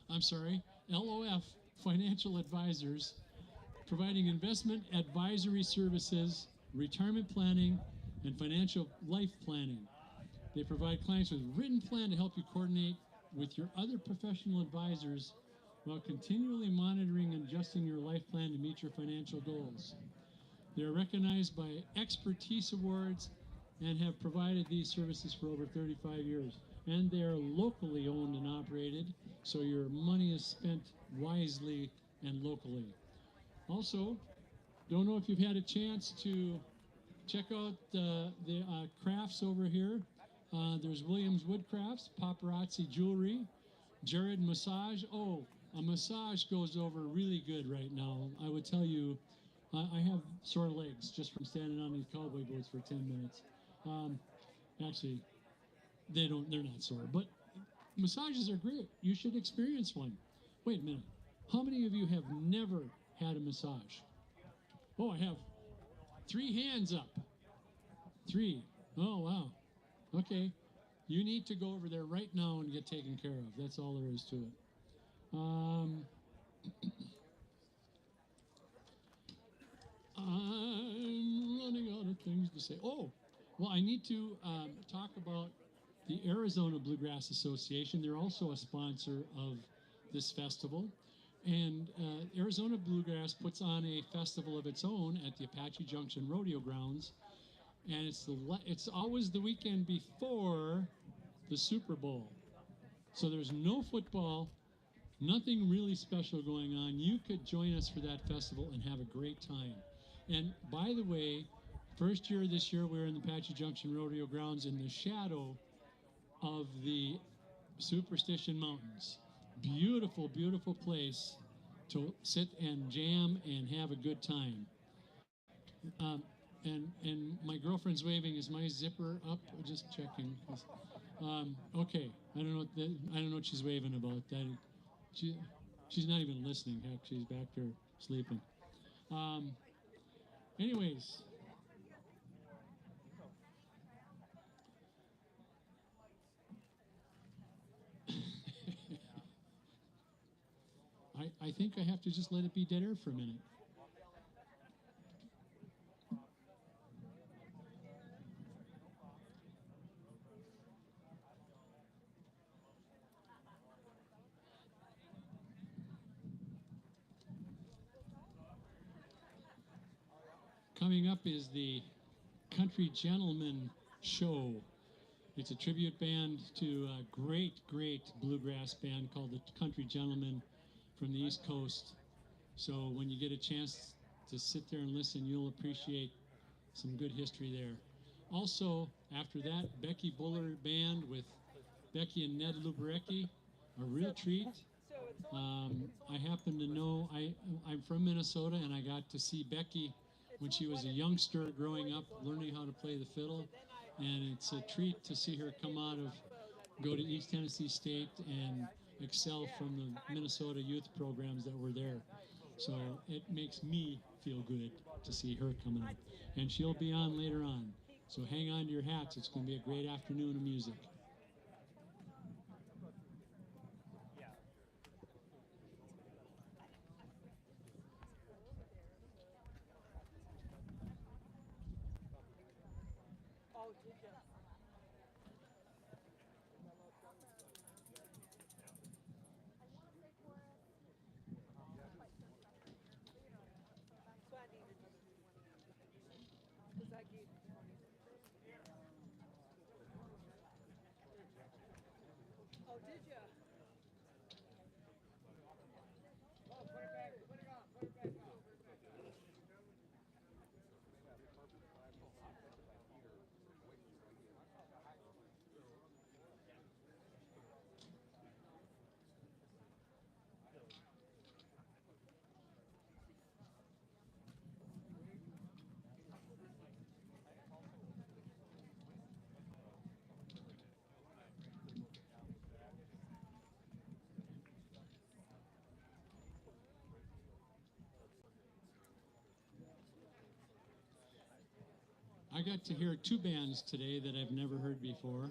I'm sorry, LOF Financial Advisors, providing investment advisory services, retirement planning, and financial life planning. They provide clients with a written plan to help you coordinate with your other professional advisors while continually monitoring and adjusting your life plan to meet your financial goals. They are recognized by expertise awards and have provided these services for over 35 years. And they are locally owned and operated, so your money is spent wisely and locally. Also, don't know if you've had a chance to check out the crafts over here. There's Williams Woodcrafts, Paparazzi Jewelry, Jared Massage. Oh, a massage goes over really good right now. I would tell you, I have sore legs just from standing on these cowboy boots for 10 minutes. Actually, they're not sore, but massages are great. You should experience one. Wait a minute. How many of you have never had a massage? Oh, I have 3 hands up. 3. Oh, wow. Okay. You need to go over there right now and get taken care of. That's all there is to it. I'm running out of things to say. Oh, well, I need to talk about the Arizona Bluegrass Association. They're also a sponsor of this festival. And Arizona Bluegrass puts on a festival of its own at the Apache Junction Rodeo Grounds. And it's always the weekend before the Super Bowl. So there's no football, nothing really special going on. You could join us for that festival and have a great time. And by the way, first year this year, we're in the Apache Junction Rodeo Grounds in the shadow of the Superstition Mountains. Beautiful, beautiful place to sit and jam and have a good time. And my girlfriend's waving. Is my zipper up? Just checking. Okay, I don't know what she's waving about. She's not even listening. Heck, she's back there sleeping. Anyways. I think I have to just let it be dead air for a minute. Coming up is the Country Gentleman Show. It's a tribute band to a great, great bluegrass band called the Country Gentlemen from the East Coast. So when you get a chance to sit there and listen, you'll appreciate some good history there. Also, after that, Becky Buller Band with Becky and Ned Luberecki, a real treat. I happen to know, I'm from Minnesota, and I got to see Becky when she was a youngster growing up, learning how to play the fiddle. And it's a treat to see her go to East Tennessee State and excel from the Minnesota youth programs that were there. So it makes me feel good to see her coming up. And she'll be on later on. So hang on to your hats. It's going to be a great afternoon of music. I got to hear two bands today that I've never heard before,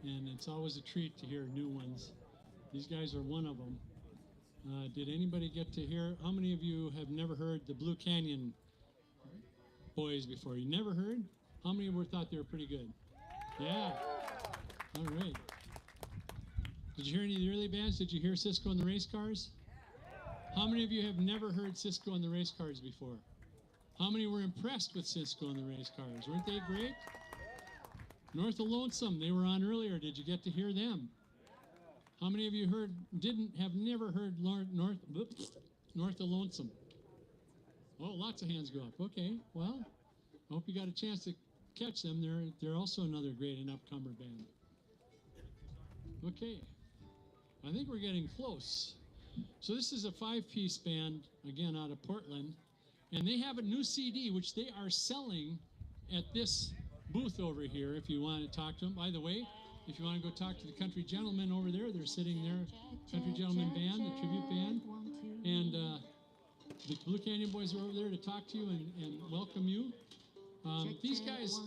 and it's always a treat to hear new ones. These guys are one of them. Did anybody get to hear? How many of you have never heard the Blue Canyon boys before? You never heard? How many thought they were pretty good? Yeah. All right. Did you hear any of the early bands? Did you hear Cisco and the Race Cars? How many of you have never heard Cisco and the Race Cars before? How many were impressed with Cisco and the Race Cars? Weren't they great? North of Lonesome, they were on earlier. Did you get to hear them? How many of you never heard North of Lonesome? Oh, lots of hands go up. Okay, well, I hope you got a chance to catch them. They're also another great and upcomer band. Okay, I think we're getting close. So this is a 5-piece band, again, out of Portland. And they have a new CD, which they are selling at this booth over here if you want to talk to them. By the way, if you want to go talk to the Country Gentlemen over there, they're sitting there. Country Gentlemen Band, the tribute band. And the Blue Canyon Boys are over there to talk to you and welcome you. These guys,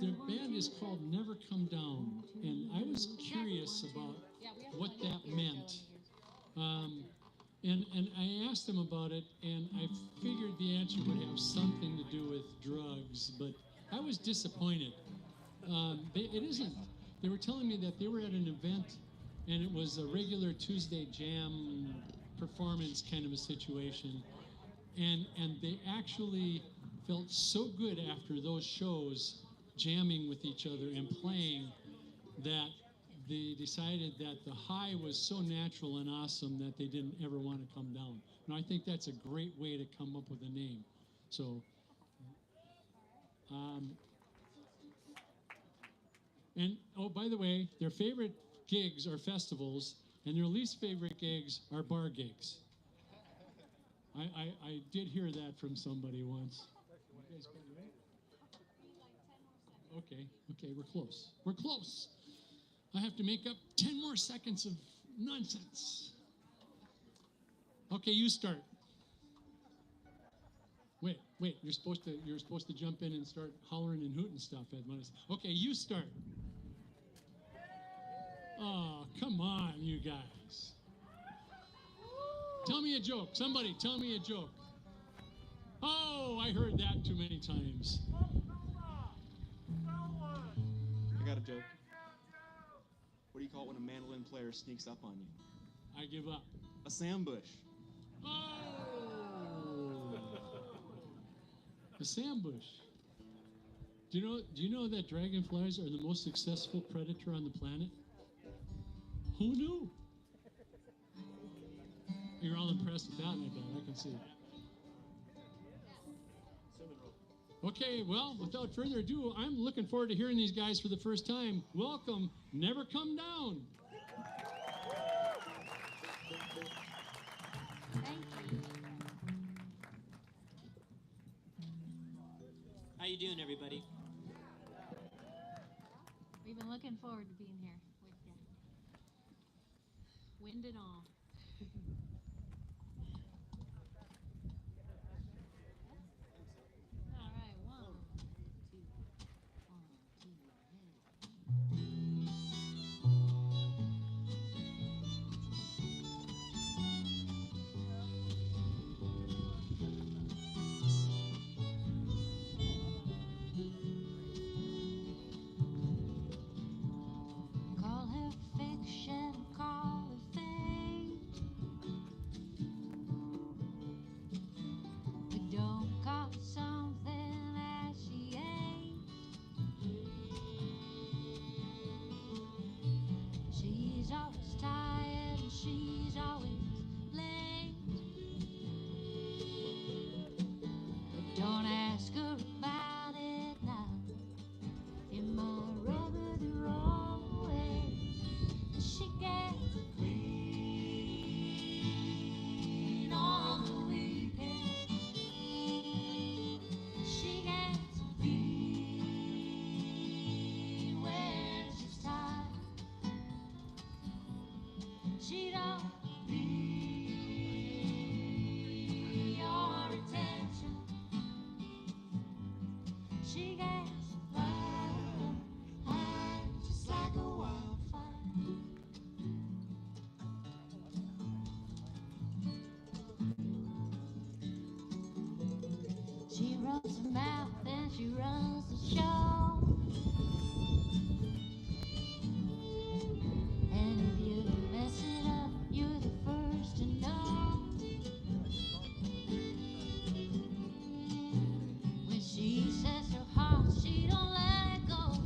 their band is called Never Come Down. And I was curious about what that meant. And I asked them about it, and I figured the answer would have something to do with drugs, but I was disappointed. It isn't. They were telling me that they were at an event, and it was a regular Tuesday jam performance kind of a situation, and they actually felt so good after those shows, jamming with each other and playing, that they decided that the high was so natural and awesome that they didn't ever want to come down. And I think that's a great way to come up with a name. So, and oh, by the way, their favorite gigs are festivals, and their least favorite gigs are bar gigs. I did hear that from somebody once. Okay, we're close. We're close. I have to make up 10 more seconds of nonsense. Okay, you start. Wait, you're supposed to jump in and start hollering and hooting stuff. Okay, you start. Oh, come on, you guys. Tell me a joke. Somebody tell me a joke. Oh, I heard that too many times. I got a joke. What do you call it when a mandolin player sneaks up on you? I give up. A sambush. Oh! A sambush. Do you know that dragonflies are the most successful predator on the planet? Who knew? You're all impressed with that, I bet. I can see it. Okay, well, without further ado, I'm looking forward to hearing these guys for the first time. Welcome, Never Come Down. Thank you. How you doing, everybody? We've been looking forward to being here with you. Wind and all. All right, 1, 2, 1, 2. she's always late. But don't ask her about it now. It might rub her the wrong way. She gets clean on the weekend. She gets clean when she's tired. She don't need your attention. She gets wild, just like a wildfire. She runs her mouth and she runs the show. And if you mess it up, you're the first to know. When she says her heart, she don't let it go.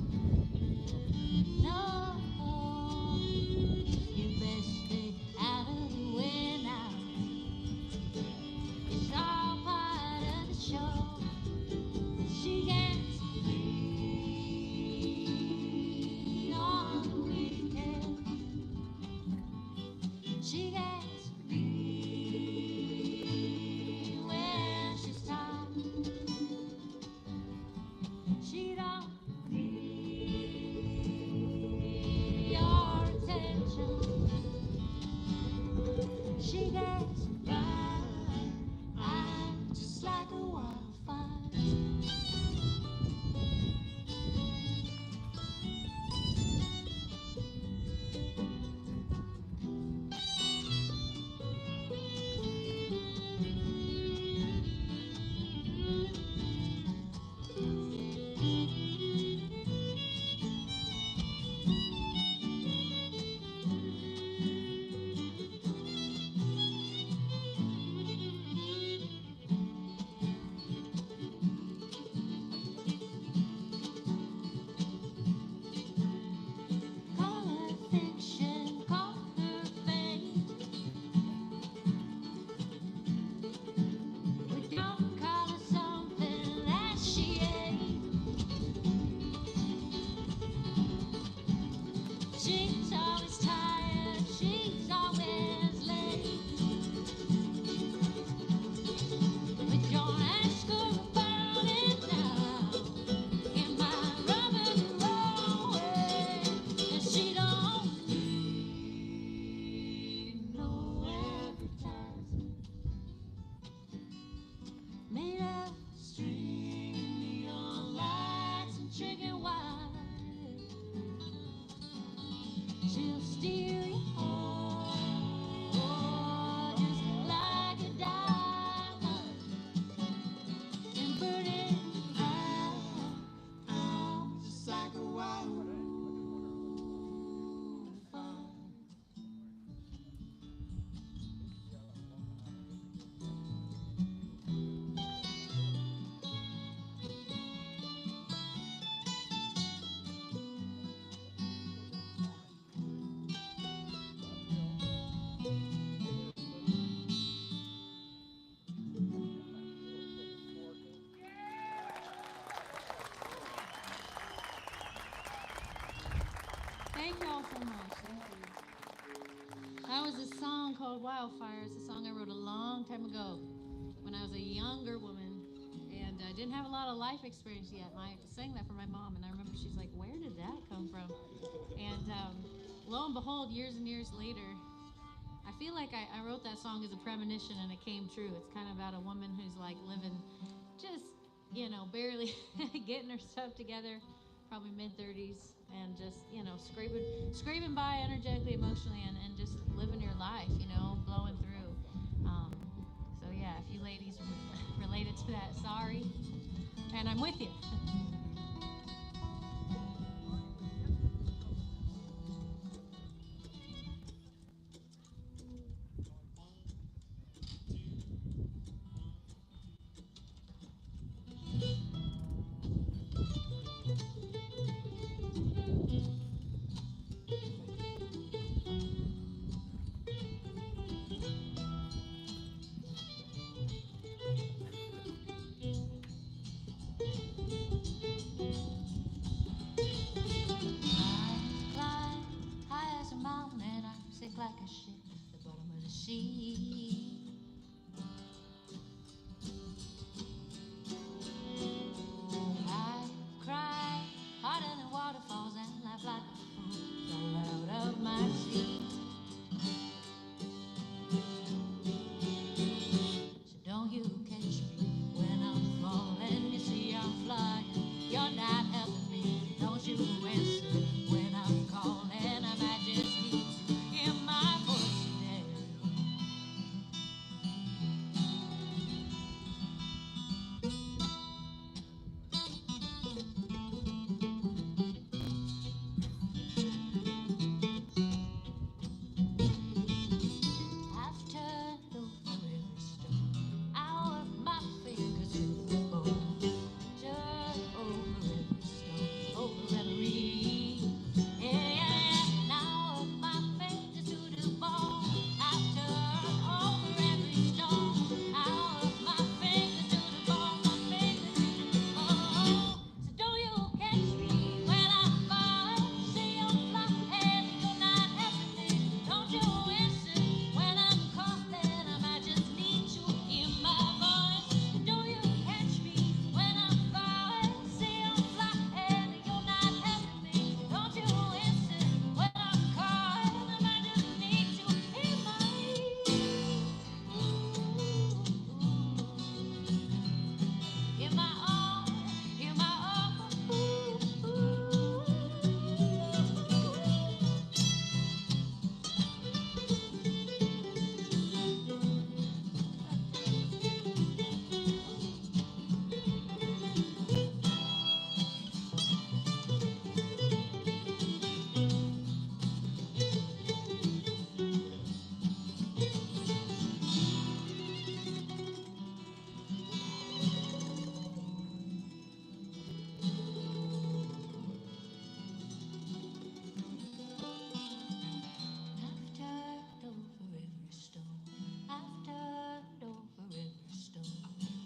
No, you best stay out of the way now. It's all part of the show. She gets clean on the weekend. She gets clean when she's tired. She don't need your attention. She gets right, just like a wildfire. Call her fiction, call her fate. We don't call her something that she ain't. She's always tired, she's always late. But don't ask her about it now. It might rub her the wrong way. And she don't need no advertising. Made of string, neon lights, and chicken wire. She'll steal your heart, just like a diamond, and burn it out, just like a wildfire. Thank you all so much. Thank you. That was a song called Wildfire. It's a song I wrote a long time ago when I was a younger woman and I didn't have a lot of life experience yet. And I sang that for my mom, and I remember she's like, "Where did that come from?" And lo and behold, years and years later, I feel like I wrote that song as a premonition, and it came true. It's kind of about a woman who's like living just, barely getting her stuff together, probably mid-30s, and just, scraping by energetically, emotionally, and just living your life, blowing through. So yeah, if you ladies related to that, sorry. And I'm with you. like a ship at the bottom of the sea. I cry harder than waterfalls and laugh like a fool fell out of my seat. So don't you catch me when I'm falling. You see I'm flying, you're not helping me. Don't you answer when I'm calling. I might just need to hear my voice today. I've turned over every stone. I work my fingers to the bone. Turn over every stone, over every. Yeah, now I work my fingers to the bone. I've turned over every stone. I work my fingers to the bone, my fingers to the bone. So don't you catch me when I'm falling? See you fly and you're not helping me. Don't you answer when I'm calling? I might just need you in my voice. Don't you catch me when I'm falling? See you fly and you're not helping me. Don't you answer when I'm calling? I might just need you in my in my arms, in my arms. I've turned over every stone. I've turned over every stone.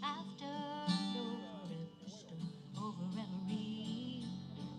I've turned over every stone, over every.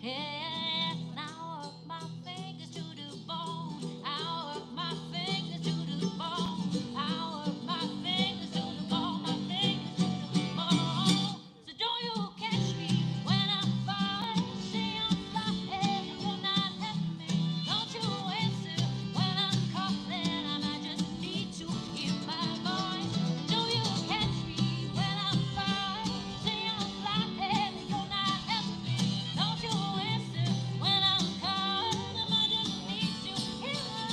Yeah, now I work my fingers to the bone. I work my fingers to the bone. I work my fingers to the bone. My fingers to the bone. So don't you catch me when I'm falling? See I'm flying, you're not helping me. Don't you answer when I'm calling? I might just need to hear my voice. Don't you catch me when I'm falling? See I'm flying, you're not helping me. Don't you answer when I'm calling? I might just need to hear my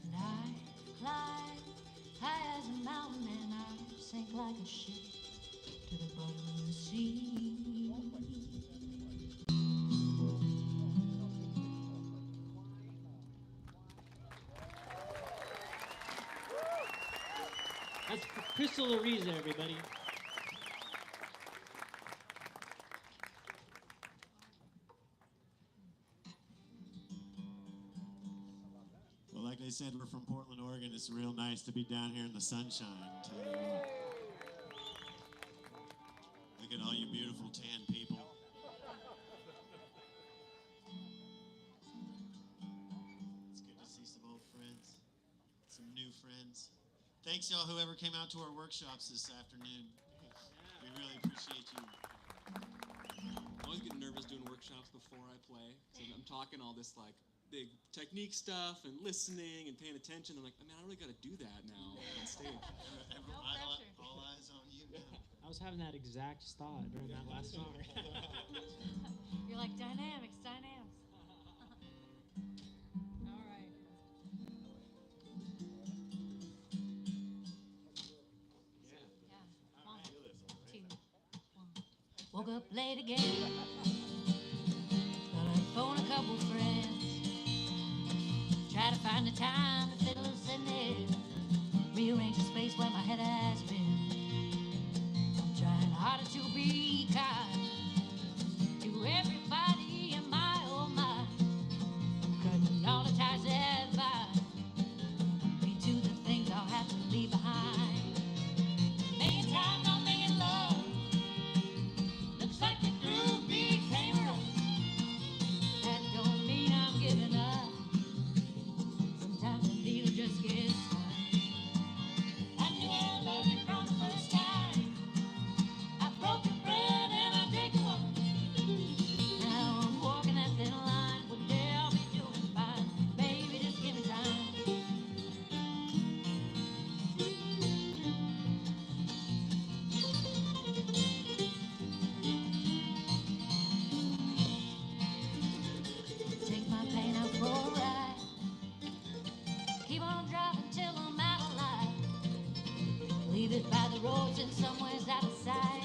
And I fly high as a mountain and I sink like a ship to the bottom of the sea. That's Crystal Ariza, everybody. Well, like I said, we're from Portland, Oregon. It's real nice to be down here in the sunshine. Tell you what. Look at all you beautiful tan people. It's good to see some old friends, some new friends. Thanks, y'all, whoever came out to our workshops this afternoon. We really appreciate you. I always get nervous doing workshops before I play. So I'm talking all this like big technique stuff and listening and paying attention. I'm like, man, I really got to do that now on stage. All eyes on you now. I was having that exact thought during that last song. You're like dynamics, dynamics. All right. Yeah. One, two, one. Woke up late again. Thought I'd phone a couple friends. Try to find the time to fiddle in there. Rearrange the space where my head has been. I'm trying harder to be kind to everybody in my own mind. Cutting all the ties that bind me to the things I'll have to leave behind. the roads and somewhere's out of sight.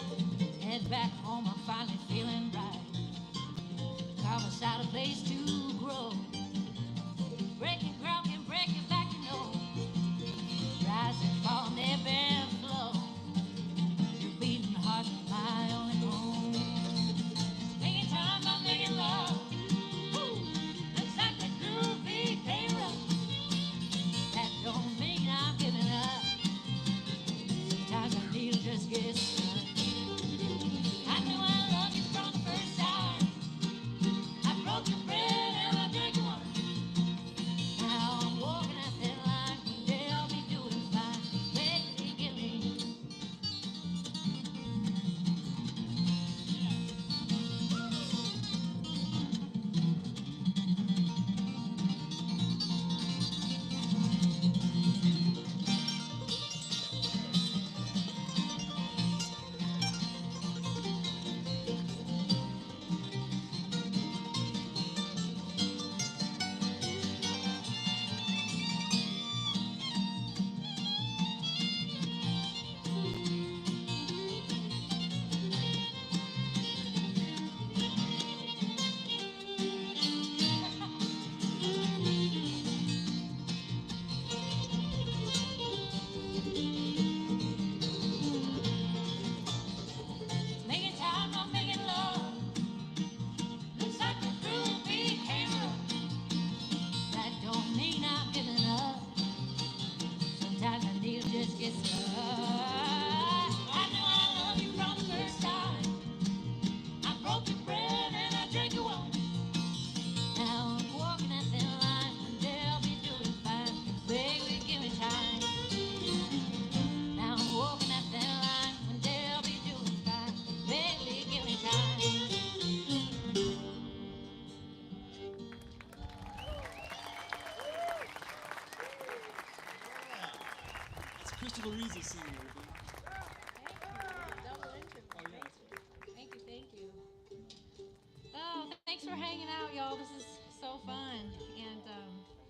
Head back home, I'm finally feeling right. Carve us out a place to grow. Breaking ground can break your back, you know. Rise and fall, never and flow. Your beating heart, my only home. Making time, I'm making love. Woo! Looks like the groovy payroll. That don't mean I'm giving up. Sometimes I need to just get stuck. I knew I loved you from the first time. I broke your bread and I drank your water. Now I'm walking that thin line. One day I'll be doing fine. Baby, give me. Making time, I'm making love. Looks like the groovy camera. That don't mean I'm giving up. Sometimes I need to just get stuck. I know I love you from the first time. I broke your bread and I drank your water. Now I'm walking that thin line. One day I'll be doing fine. Baby, give me time. Now I'm walking that thin line. One day I'll be doing fine. Baby, give me time. That's Crystal Louisa singing, everybody. Thank you. Oh, thanks for hanging out, y'all. This is so fun. And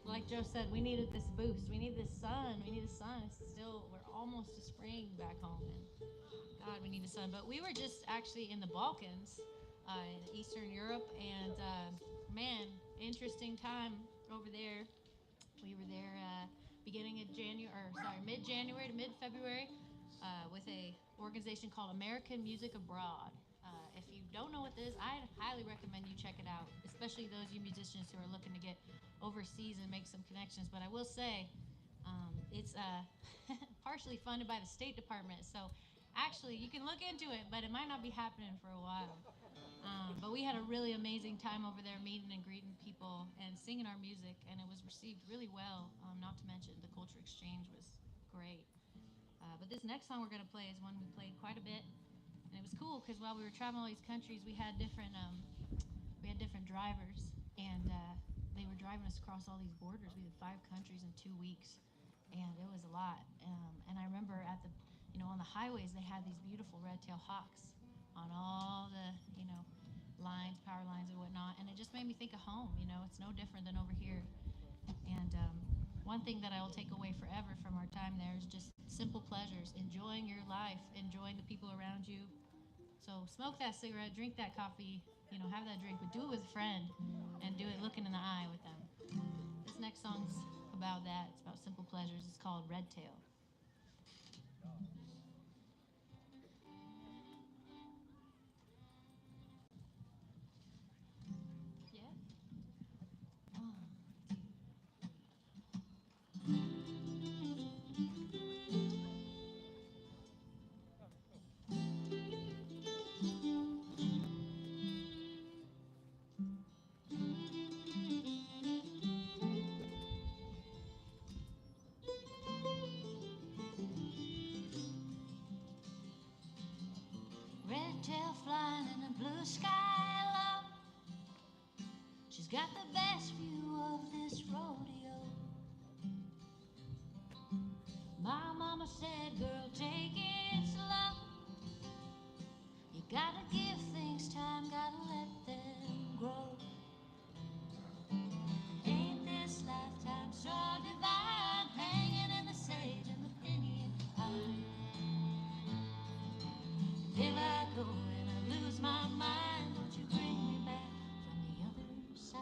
like Joe said, we needed this boost. We need this sun. We need the sun. It's still, we're almost to spring back home. And God, we need the sun. But we were just actually in the Balkans, in Eastern Europe. And man, interesting time over there. We were there beginning of mid-January to mid-February with a organization called American Music Abroad. If you don't know what this is, I'd highly recommend you check it out, especially those you musicians who are looking to get overseas and make some connections. But I will say, it's partially funded by the State Department, so actually you can look into it, but it might not be happening for a while. But we had a really amazing time over there meeting and greeting people and singing our music, and it was received really well. Not to mention the culture exchange was great. But this next song we're going to play is one we played quite a bit, and it was cool because while we were traveling all these countries, we had different drivers, and they were driving us across all these borders. We did 5 countries in 2 weeks, and it was a lot. And I remember on the highways they had these beautiful red-tailed hawks on all the lines, power lines, and whatnot, and it just made me think of home. It's no different than over here. And one thing that I will take away forever from our time there is just simple pleasures, enjoying your life, enjoying the people around you. So smoke that cigarette, drink that coffee, have that drink, but do it with a friend and do it looking in the eye with them. This next song's about that. It's about simple pleasures. It's called Red Tail. Red tail flying in the blue sky low. She's got the best view of this rodeo. My mama said, girl, take it slow. You gotta give things time, gotta let them grow. Ain't this lifetime so divine, hanging in the sage and the pinyon pine? go and I lose my mind, won't you bring me back from the other side?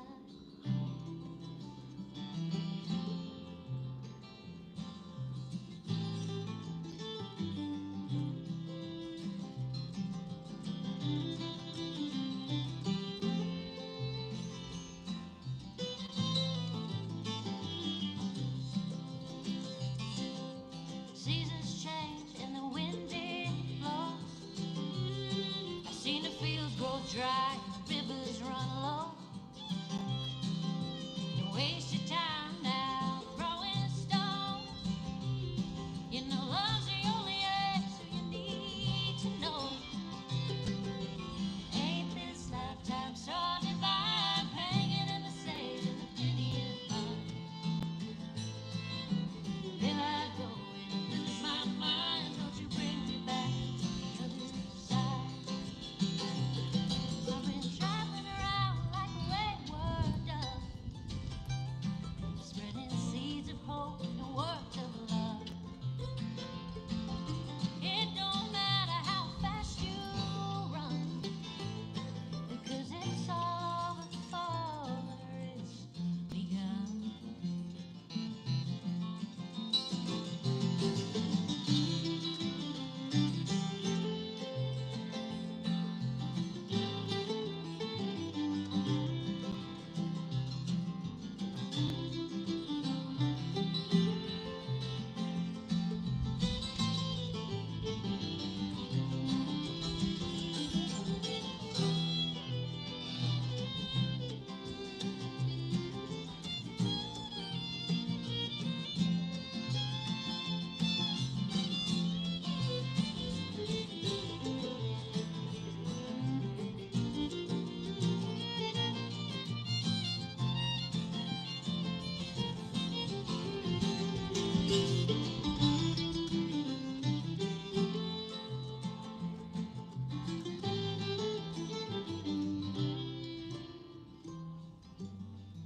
Seasons change and the wind it blows. I've seen the fields grow dry, rivers run low. Don't waste your time now throwing stones. You know love's the only answer you need to know. Ain't this lifetime so divine, hanging in the sage and the Indian pine? Then I go and lose my mind, don't you bring me back to the other side. I've been traveling around like a wayward dove, spreading seeds of hope and the work of love. It don't matter how fast you run, because it's all before it's begun.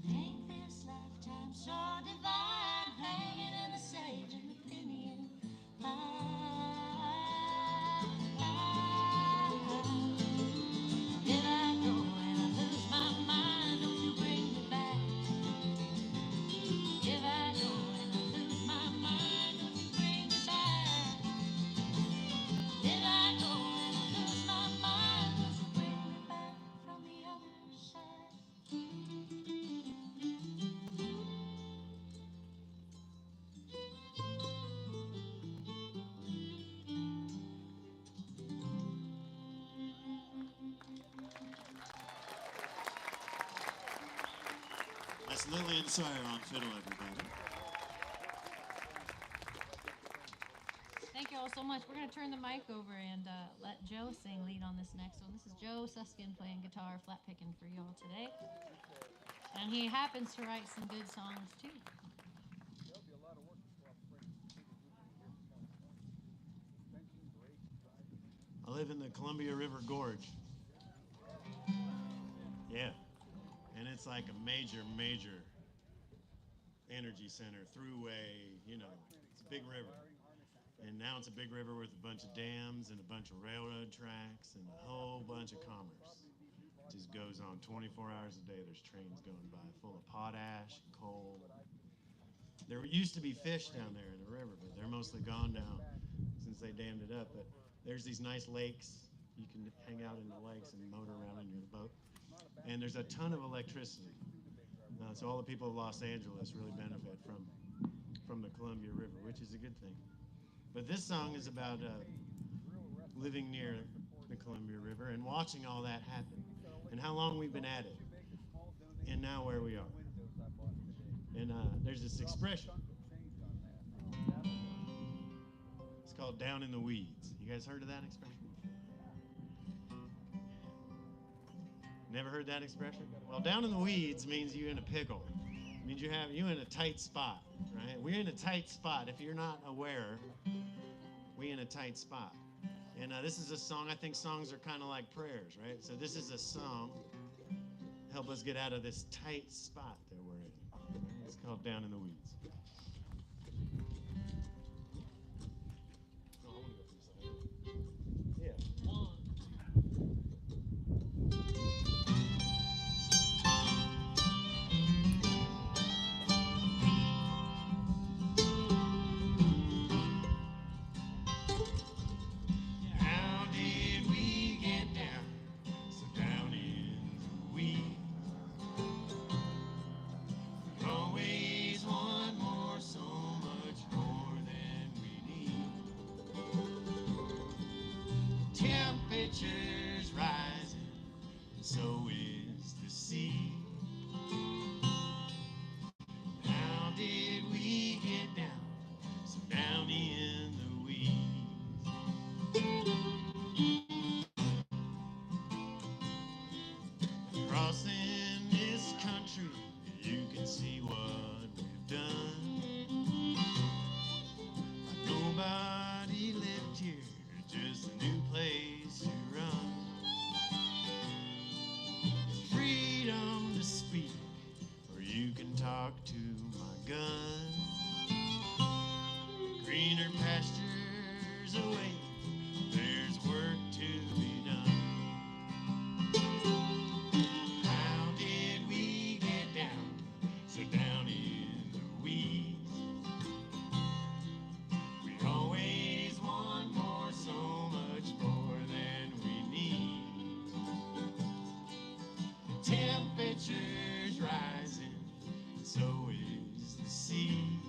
Ain't this lifetime so divine, hanging in the sage and the Indian pine? Then I go and I lose my mind, don't you bring me back? If I go and I lose my mind, don't you bring me back? If I go and I lose my mind, don't you bring me back from the other side? That's Lillian Sawyer on fiddle, everybody. Thank you all so much. We're going to turn the mic over and let Joe sing lead on this next one. This is Joe Suskin playing guitar, flat picking for y'all today. And he happens to write some good songs too. I live in the Columbia River Gorge. Yeah. And it's like a major energy center, throughway, you know, it's a big river. And now it's a big river with a bunch of dams and a bunch of railroad tracks and a whole bunch of commerce. It just goes on 24 hours a day. There's trains going by full of potash and coal. There used to be fish down there in the river, but they're mostly gone now since they dammed it up. But there's these nice lakes. You can hang out in the lakes and motor around in your boat. And there's a ton of electricity. So all the people of Los Angeles really benefit from the Columbia River, which is a good thing. But this song is about living near the Columbia River and watching all that happen and how long we've been at it and now where we are. And there's this expression. It's called down in the weeds. You guys heard of that expression? Never heard that expression? Well, down in the weeds means you're in a pickle. It means you're in a tight spot, right? We're in a tight spot. If you're not aware, we're in a tight spot. And this is a song. I think songs are kind of like prayers, right? So this is a song to help us get out of this tight spot that we're in. It's called Down in the Weeds. Oh, I want to go from the side. Yeah. 1, 2. so is the sea. How did we get down so down in the weeds? Crossing this country, you can see what we've done. Like nobody lived here, just a new place to run. Freedom to speak, or you can talk to my gun. Greener pastures await, there's work to be done. How did we get down so down in the weeds? We always want more, so much more than we need. The temperature's rising, so is the sea.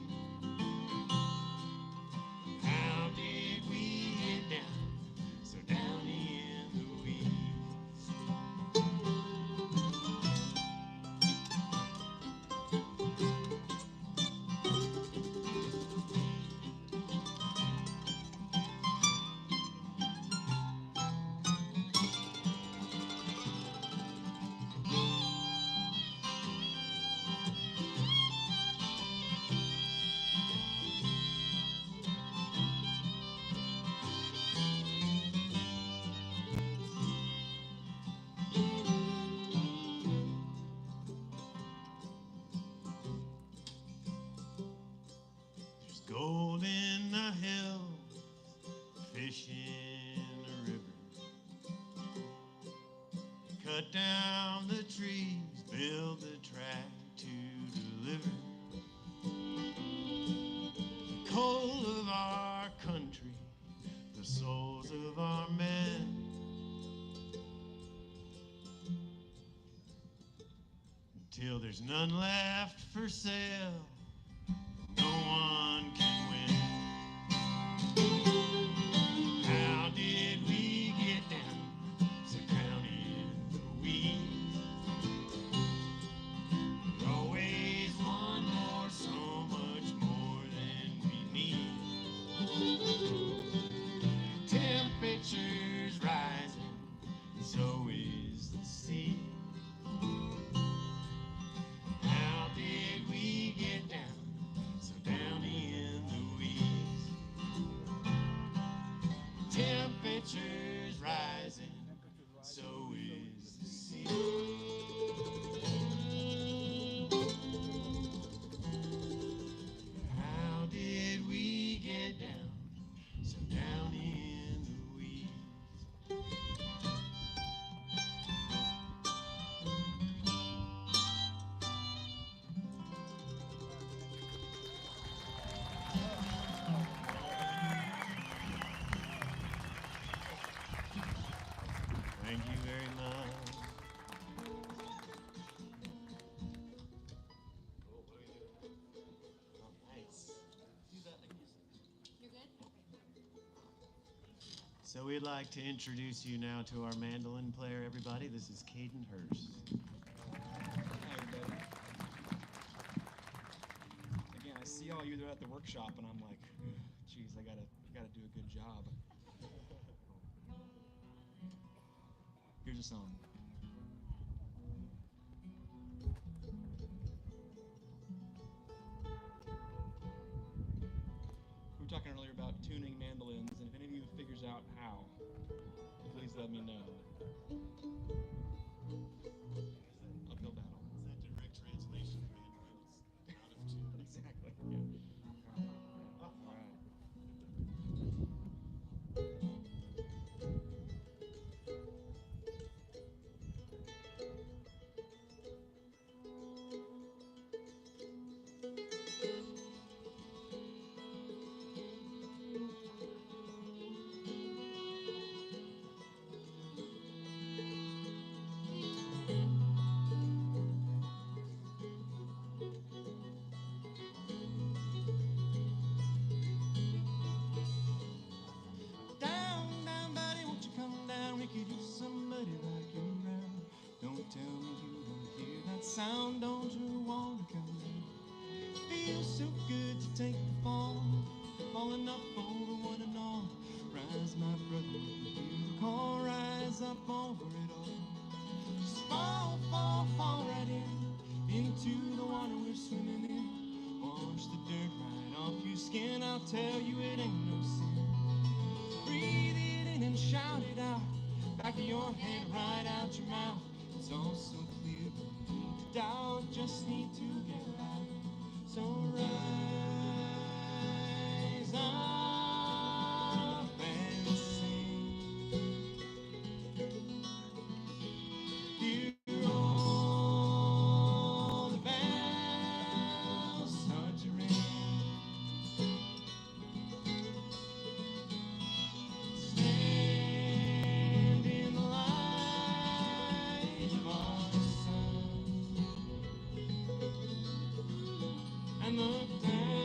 How did we get down so down in the weeds? There's gold in the hills, fish in the river. Cut down the trees, build the track to deliver. The coal of our country, the souls of our men. Until there's none left for sale, no one can win. How did we get down so down in the weeds? We always want more, so much more than we need. Temperature's rising, so is the sea. How did we get down so down in the weeds? Temperature's rising, so is the sea. How did we get down so down in the weeds? Thank you very much. Oh, nice. You're good? So we'd like to introduce you now to our mandolin player, everybody. This is Caden Hurst. Hi, everybody. Again, I see all you there at the workshop, and I'm like, geez, I gotta do a good job. Here's a song. We were talking earlier about tuning mandolins, and if any of you figures out how, please let me know. Uphill battle. Is that direct translation of mandolins out of tune? Exactly. Yeah. All right. sound, don't you wanna come? Feels so good to take the fall, falling up over one and all. Rise, my brother, you call, rise up over it all. Just fall, fall, fall right into the water we're swimming in. Wash the dirt right off your skin. I'll tell you it ain't no sin. Breathe it in and shout it out. Back of your head, right out your mouth. It's all so clear. Don't doubt, just need to get loud. So rise up and sing. Hear all the bells start to ring. Stand in the light of our sun and look down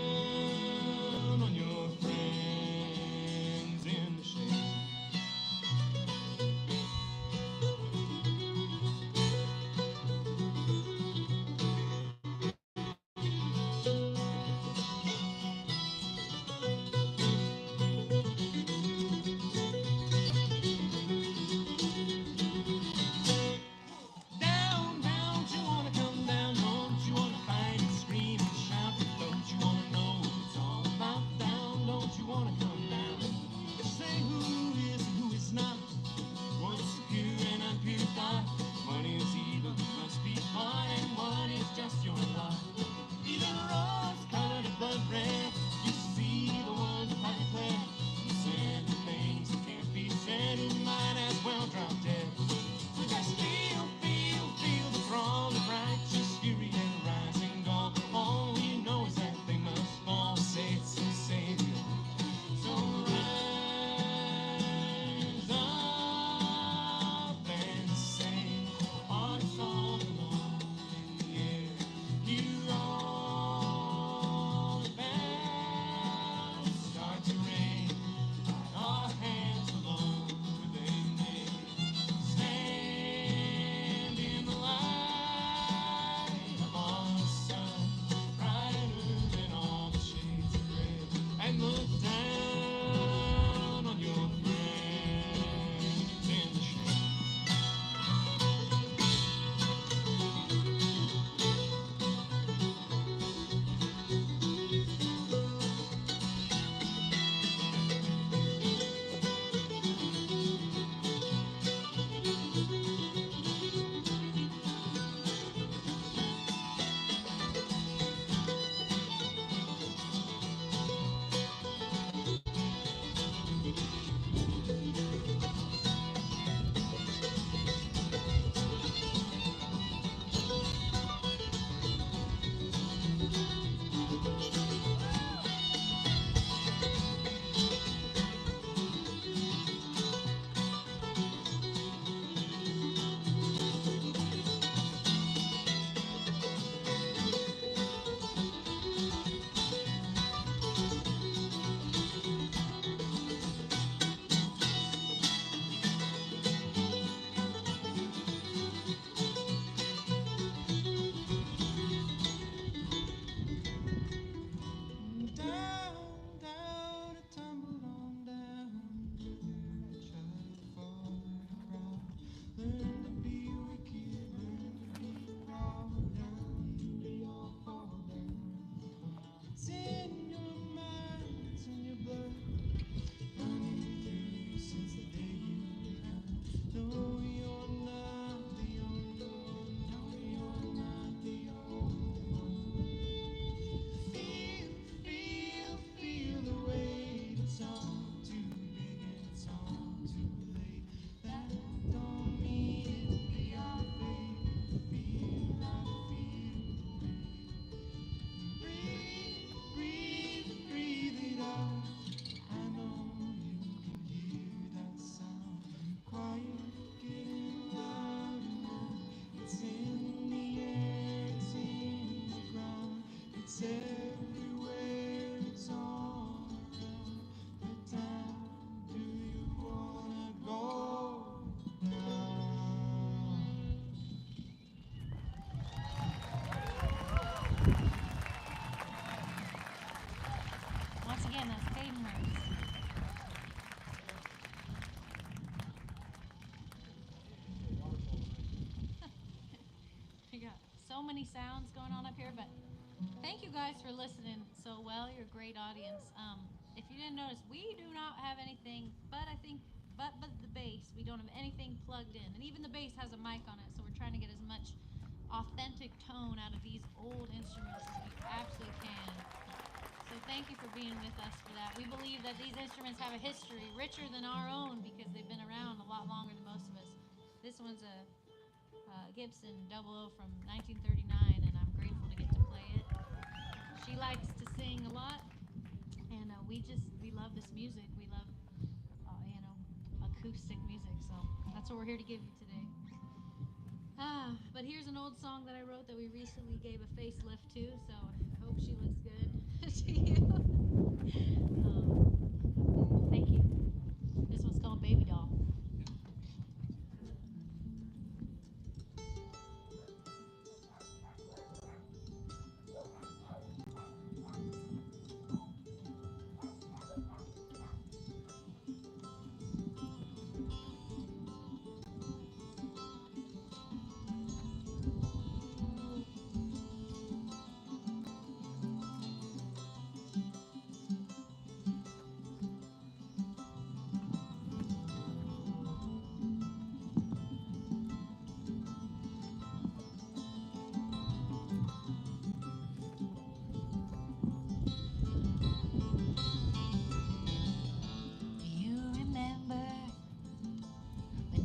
so many sounds going on up here, but thank you guys for listening so well. You're a great audience. If you didn't notice, we do not have anything but the bass. We don't have anything plugged in, and even the bass has a mic on it. So we're trying to get as much authentic tone out of these old instruments as we absolutely can. So thank you for being with us for that. We believe that these instruments have a history richer than our own because they've been around a lot longer than most of us. This one's a Gibson 00 from 1939, and I'm grateful to get to play it. She likes to sing a lot, and we love this music. We love, acoustic music, so that's what we're here to give you today. But here's an old song that I wrote that we recently gave a facelift to, so I hope she looks good to you. Thank you. This one's called Baby Doll.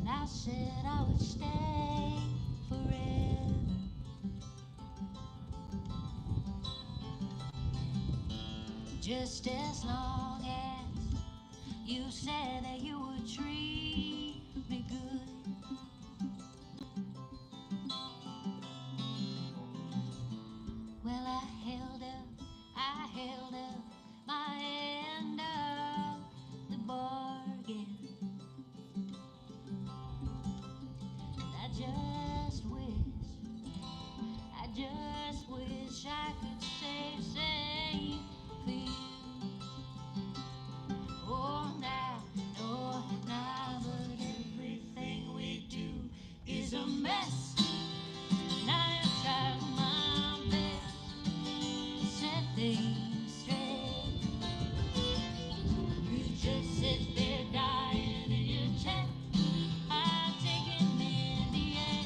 I said I would stay forever. Just as long as you said that you would treat me good. Well, I held up my end of the bargain. I just wish I could say same for you. Oh, now, but everything we do is a mess. And I have tried my best to set things straight. You just sit there dying in your chair. I take it in the air.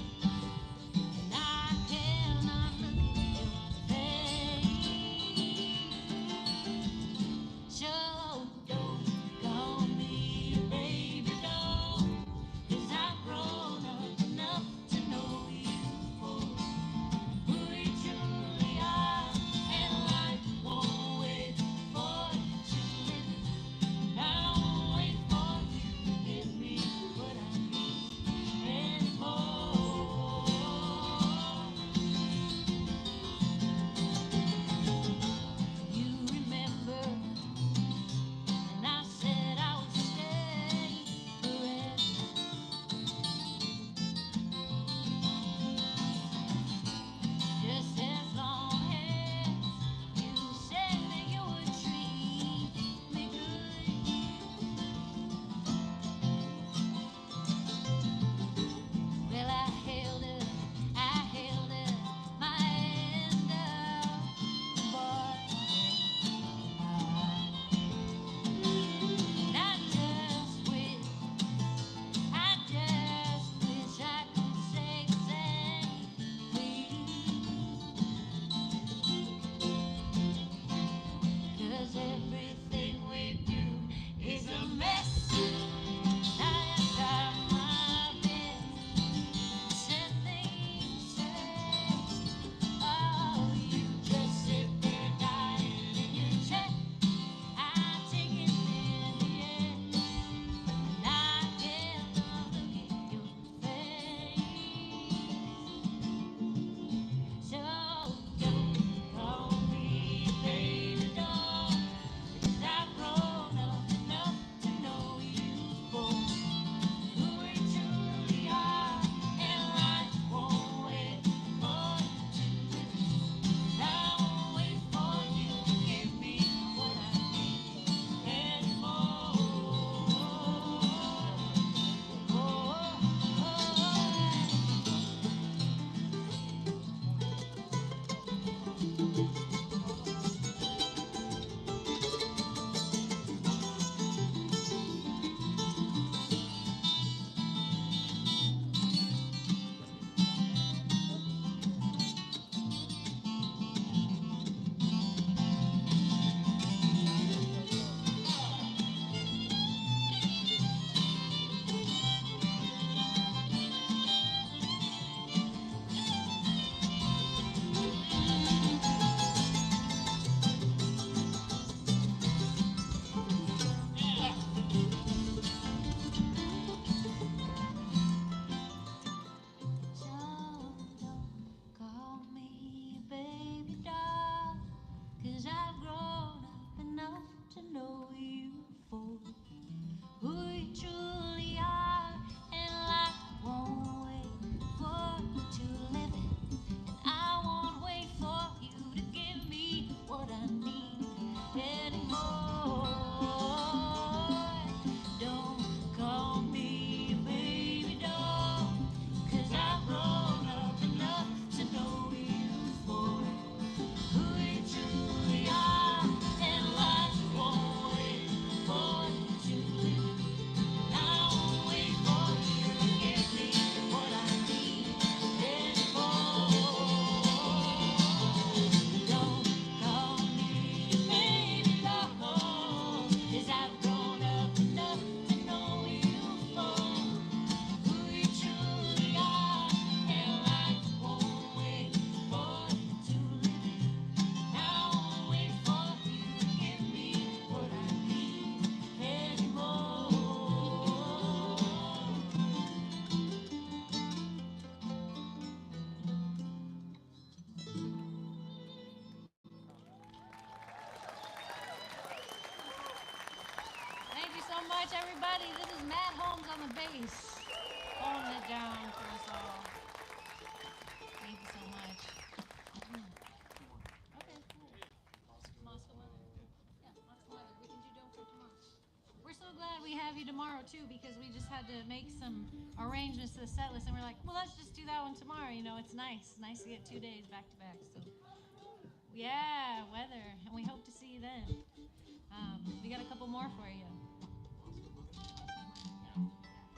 much, everybody. This is Matt Holmes on the bass, holding it down for us all. Thank you so much. Okay, cool. Moscow weather. Yeah, Moscow weather. We can do Don't Quit tomorrow. We're so glad we have you tomorrow, too, because we just had to make some arrangements to the set list, and we're like, well, let's just do that one tomorrow. You know, it's nice. Nice to get 2 days back to back. So, yeah, weather. And we hope to see you then. We got a couple more for you.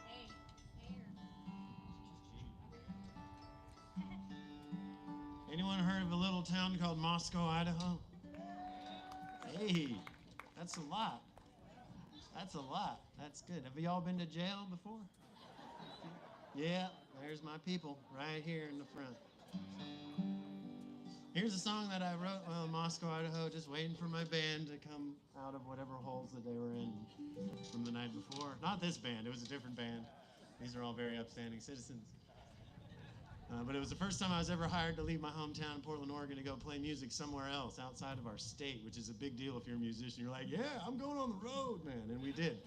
Hey, Anyone heard of a little town called Moscow, Idaho? Hey, that's a lot. That's a lot. That's good. Have you all been to jail before? Yeah, there's my people right here in the front. Here's a song that I wrote while in Moscow, Idaho, just waiting for my band to come out of whatever holes that they were in from the night before. Not this band, it was a different band. These are all very upstanding citizens. But it was the first time I was ever hired to leave my hometown in Portland, Oregon to go play music somewhere else outside of our state, which is a big deal if you're a musician. You're like, yeah, I'm going on the road, man. And we did.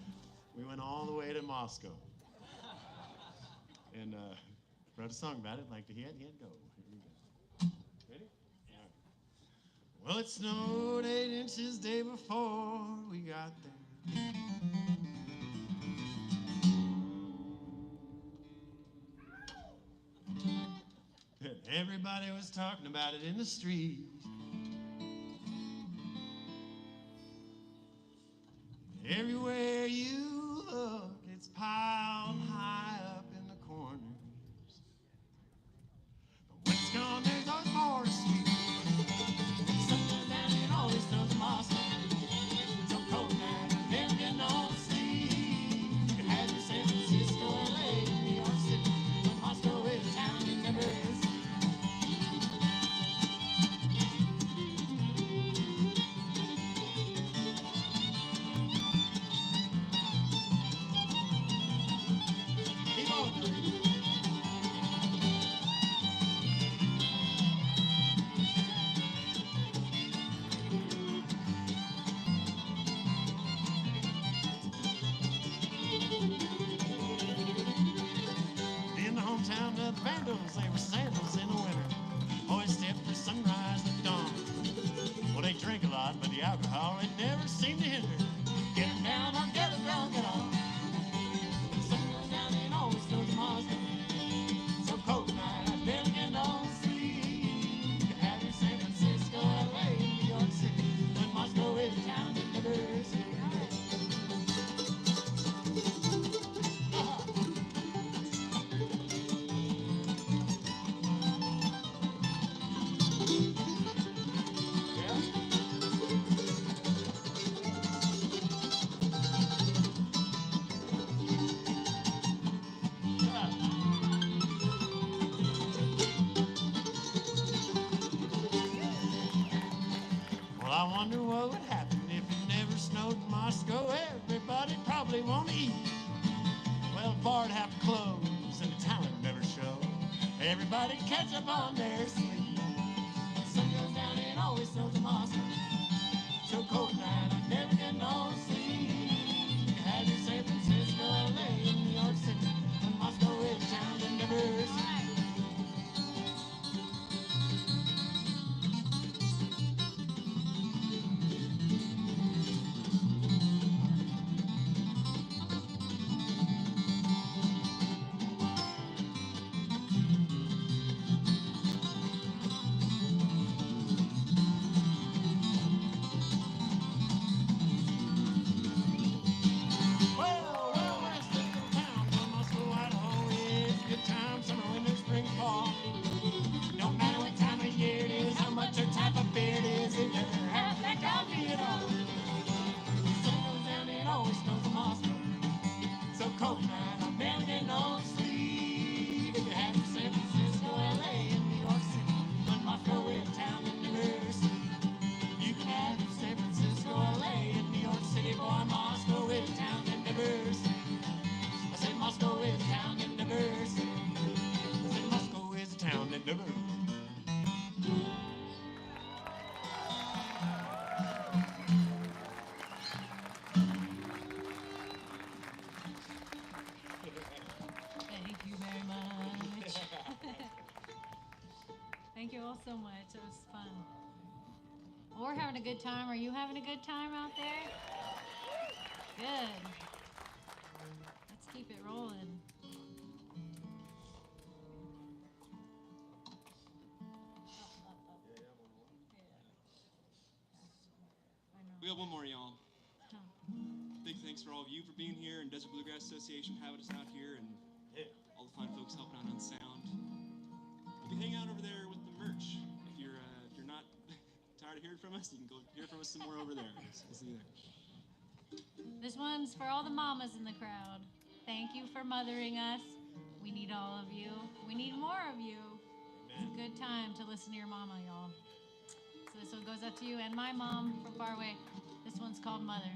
We went all the way to Moscow. And wrote a song about it, like the head go. Here we go. Ready? All right. Well, it snowed 8 inches day before we got there. And everybody was talking about it in the street. Everywhere you look, it's piled high up in the corners. But when it's gone, there's always more to see. Something down in always snows in Moscow. So cold now, never get no sleep. You can have your San Francisco, LA, New York City, but Moscow is a town that never is. In the hometown of the Vandals, they were sandals in the winter. Always step for sunrise at dawn. Well, they drink a lot, but the alcohol, it never seemed to hinder. Get them down or get them drunk at all. Sun goes down and always snows in Moscow. So cold tonight, I barely get no sleep. You can have your San Francisco, LA, New York City, but Moscow is a town that never sleeps. Well, I wonder what would happen if it never snowed in Moscow. Everybody probably want to eat. Well, the bar'd have to close and the talent never show. Everybody catch up on their sleep. Sun goes down and always snows in Moscow. So cold night, I never get no sleep. You have your San Francisco, LA, New York City, and Moscow is a town that never sleeps. you all so much. It was fun. Well, we're having a good time. Are you having a good time out there? Good. Let's keep it rolling. We got one more, y'all. Big thanks for all of you for being here, and Desert Bluegrass Association having us out here, and all the fine folks helping out on sound. You can hang out over there with the merch. If you're not tired of hearing from us, you can go hear from us some more over there. So we'll see you there. This one's for all the mamas in the crowd. Thank you for mothering us. We need all of you. We need more of you. It's a good time to listen to your mama, y'all. So this one goes out to you and my mom from far away. This one's called Mother.